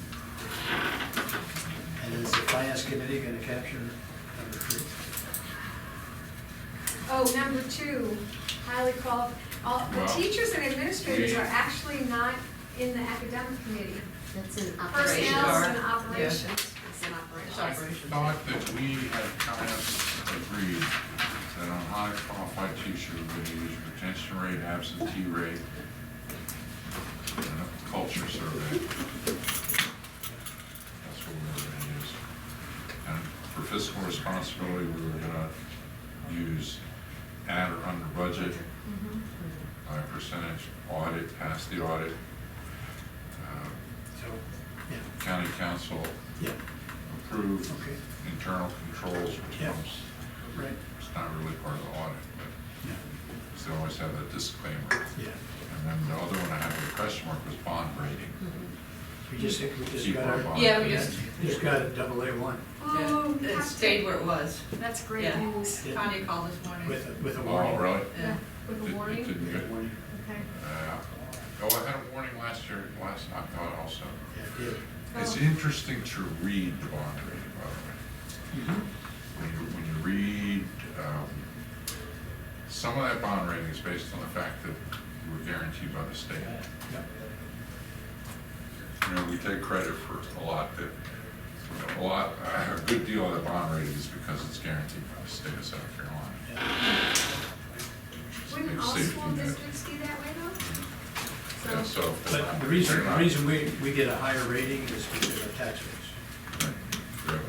And is the finance committee gonna capture number 3? Oh, number 2, highly qualified, the Well, teachers and administrators we- are actually not in the academic committee. That's in Personnel operations. and Yeah. operations. It's in It's operations. operations. Thought that we had kind of agreed that on highly qualified teacher, we're gonna use retention rate, absentee rate, and a culture survey. That's what we were gonna use. And for fiscal responsibility, we were gonna use at or under budget, Mhm. by percentage, audit, pass the audit, So, yeah, county council yeah, approve okay, internal controls, which Yeah. comes, right, it's not really part of the audit, but yeah, they always have that disclaimer. yeah. And then the other one I had with a question mark was bond rating. We just Keep got our our, bond. Yeah, we rating. just, got it AA1 Oh, yeah, we it have stayed to, where it was. that's great Yeah. news. Yeah. Connie called this morning. with a warning. Oh, really? Yeah. With a It warning, didn't get, Warning. okay. oh, I had a warning last year, last night also. Yeah, it did. It's Oh. interesting to read the bond rating, by the way. Mhm. When you read, some of that bond rating is based on the fact that we're guaranteed by the state. Yeah. You know, we take credit for a lot that, a good deal of the bond rating is because it's guaranteed by the state of South Carolina. Yeah. Wouldn't Big all safety school net. districts be that way though? Yeah, So, so. But the they're reason not- we get a higher rating is because of tax rates. we have a-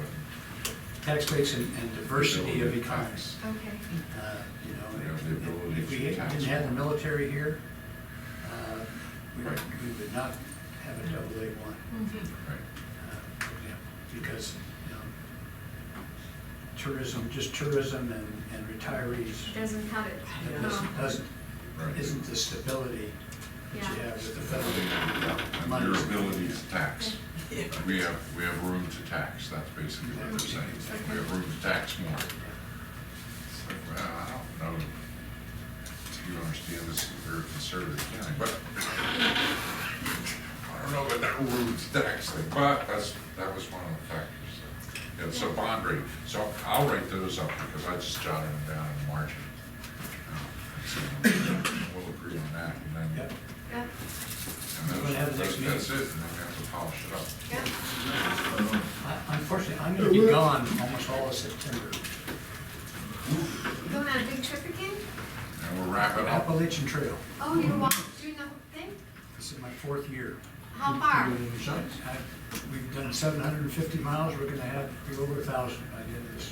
Tax rates and diversity of ability to economy. tax. okay, You know, We have the ability if we to tax didn't have the more. military here, Right. we would not have a AA1. Mhm. Right. Yeah, because, you know, tourism, just tourism and retirees, Doesn't cut it. that No. doesn't, Right. isn't the stability that you Yeah. have with the federal And money. your ability to tax. Yeah. We have room to tax, that's basically what they're saying. We have room to tax more. It's like, well, I don't know. You understand this is a very conservative county, but I don't know about that room to tax thing, but that was one of the factors. Yeah, so bond rate, so I'll write those up because I just jotted them down in the margin. So we'll agree on that, and then, Yeah, Yeah, and We're gonna have the next that's it, and then we have to polish it up. yeah. Unfortunately, I'm gonna be gone almost all of September. You going on a big trip again? And we'll wrap it up. Oh, Appalachian Trail, you're walking, doing the whole thing? this is my 4th year. How far? We've done 750 miles, we're gonna have, be over 1,000 by the end of this.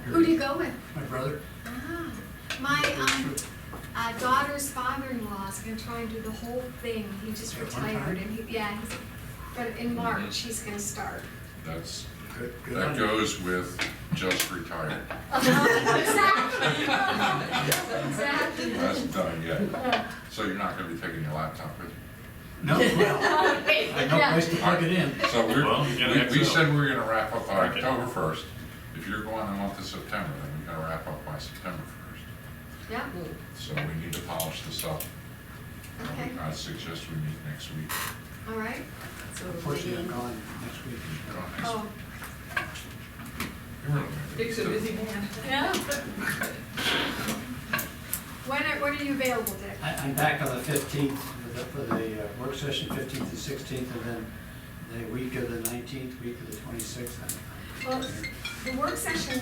Who do you go with? My brother. Ah, my daughter's father-in-law is gonna try and do the whole thing. He just At one retired time? and but in March, he's gonna start. That's, Good that on you. goes with just retired. Exactly. Exactly. Hasn't done yet. So you're not gonna be taking your laptop with you? No, well, I have no place to plug it in. So Well, you got an we XL. said we were gonna wrap up by Okay. October 1st. If you're going the month of September, then we gotta wrap up by September 1st. Yeah, So we need to polish this up. okay, I suggest we meet next week. all right. So we're Unfortunately, I'm waiting. gone next week. Get on next Oh, week. You're really gonna be- Dick's a busy man. yeah. When are you available, Dick? I'm back on the 15th for the work session, 15th and 16th, and then the week of the 19th, week of the 26th. Well, the work session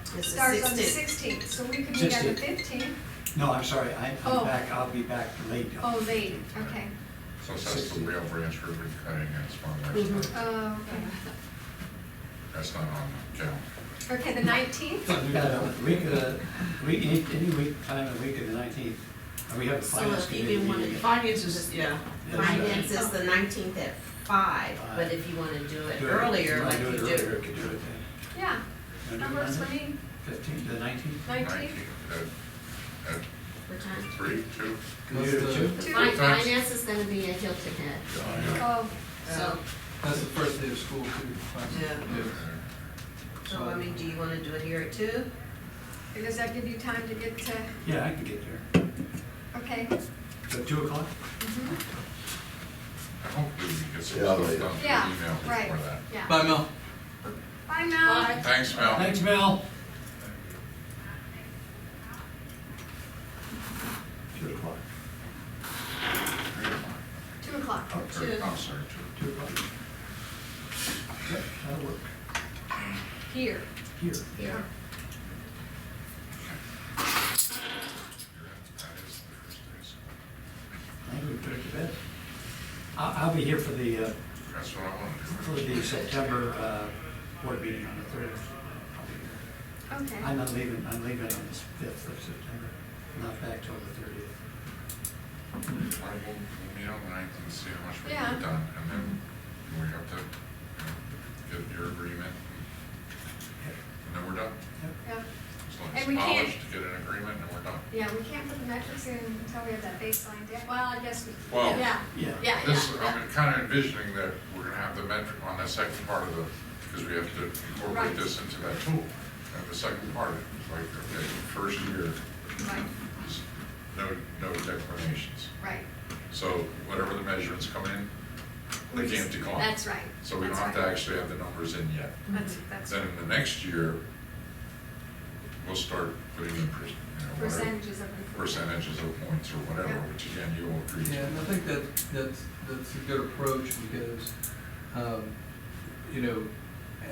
It's the starts on the 16th. 16th, so we could meet on the 15th. No, I'm sorry, Oh. I'll be back late. Oh, late, okay. So that's the real branch ribbon cutting and it's one Mhm. next time. Oh, okay. That's not on the calendar. Okay, the 19th? Any week, time of the week of the 19th. And we have the So finance if you committee didn't wanna meeting. do- Finances, yeah. Finance is the 19th at 5, but if you wanna do it earlier, like you Do it earlier, do. could do it then. Yeah, Wanna that do it works for Monday? me. 15th to the 19th? 19th? At What time? 3, 2? Can we do it too? Two? Finance is gonna be at Hilton Head, Oh, so, That's the first day of school too. Yeah. so I mean, do you wanna do it here at 2? Does that give you time to get to, Yeah, I can get there. okay? So 2 o'clock? Mhm. I hope we can get some Yeah, stuff later. done through Yeah, email right, before that. yeah. Bye, Mel. Bye now. Thanks, Mel. Thanks, Mel. 2 o'clock. 2 o'clock. Oh, I'm sorry, 2. 2 o'clock. Yep, that'll work. Here. Here. Yeah. That is the first day of school. I think we put it to bed. I'll be here for the, That's what I want to do. for the September, board meeting on the 3rd. I'll be here. Okay. I'm leaving on the 5th of September, not back till the 30th. All right, we'll meet on the 9th and see how much we Yeah. get done, and then we have to, get your agreement, and then we're done. Yeah. As long as And it's we can't- polished, get an agreement, and we're done. Yeah, we can't put the metrics in until we have that baseline data. Well, I guess we, Well, yeah, Yeah. yeah, This, yeah. I'm kind of envisioning that we're gonna have the metric on the second part of the, because we have to incorporate Right. this into that tool. And the second part, like, okay, first year, Right, is no declinations. right. So whatever the measurements come in, they We can't just- decline. That's right. So we don't That's have to right. actually have the numbers in yet. That's Then in the next year, we'll start putting in, whatever percentages of improvement. percentages of points or whatever, Yeah. which again, you will agree to. Yeah, and I think that's a good approach because, you know,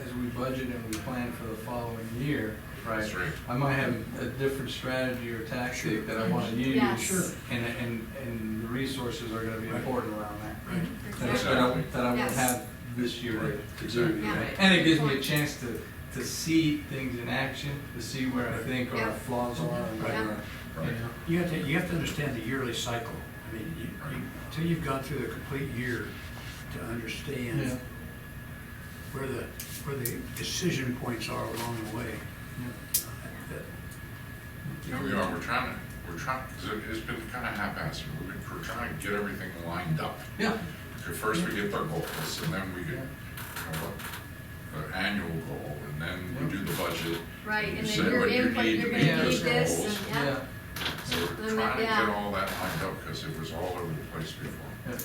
as we budget and we plan for the following year, right? That's right. I might have a different strategy or tactic that I wanna use. Yes. Sure. And the resources are gonna be important around that. That Exactly. I won't Yes. have this year to do. Exactly. Yeah. right? And it gives me a chance to see things in action, to see where I think our Yeah. flaws are and where, Right. you know. You have to understand the yearly cycle. I mean, until you've gone through the complete year to understand Yeah. where the decision points are along the way. Yeah, we are, we're trying, because it's been kind of haphazard, we're trying to get everything lined up. Yeah. Okay, first we get our goals, and then we get, the annual goal, and then we do the budget. Right, You and say then your what you input, need you're to gonna meet need those this, goals. and, yeah. So we're And trying to yeah. get all that lined up, because it was all over the place before. Yeah.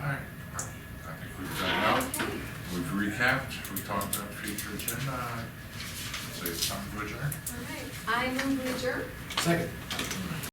All right, well, I think we've done enough. Okay. We've recapped, we talked about future agenda. Say it's time to adjourn. All right, I move we adjourn. Second.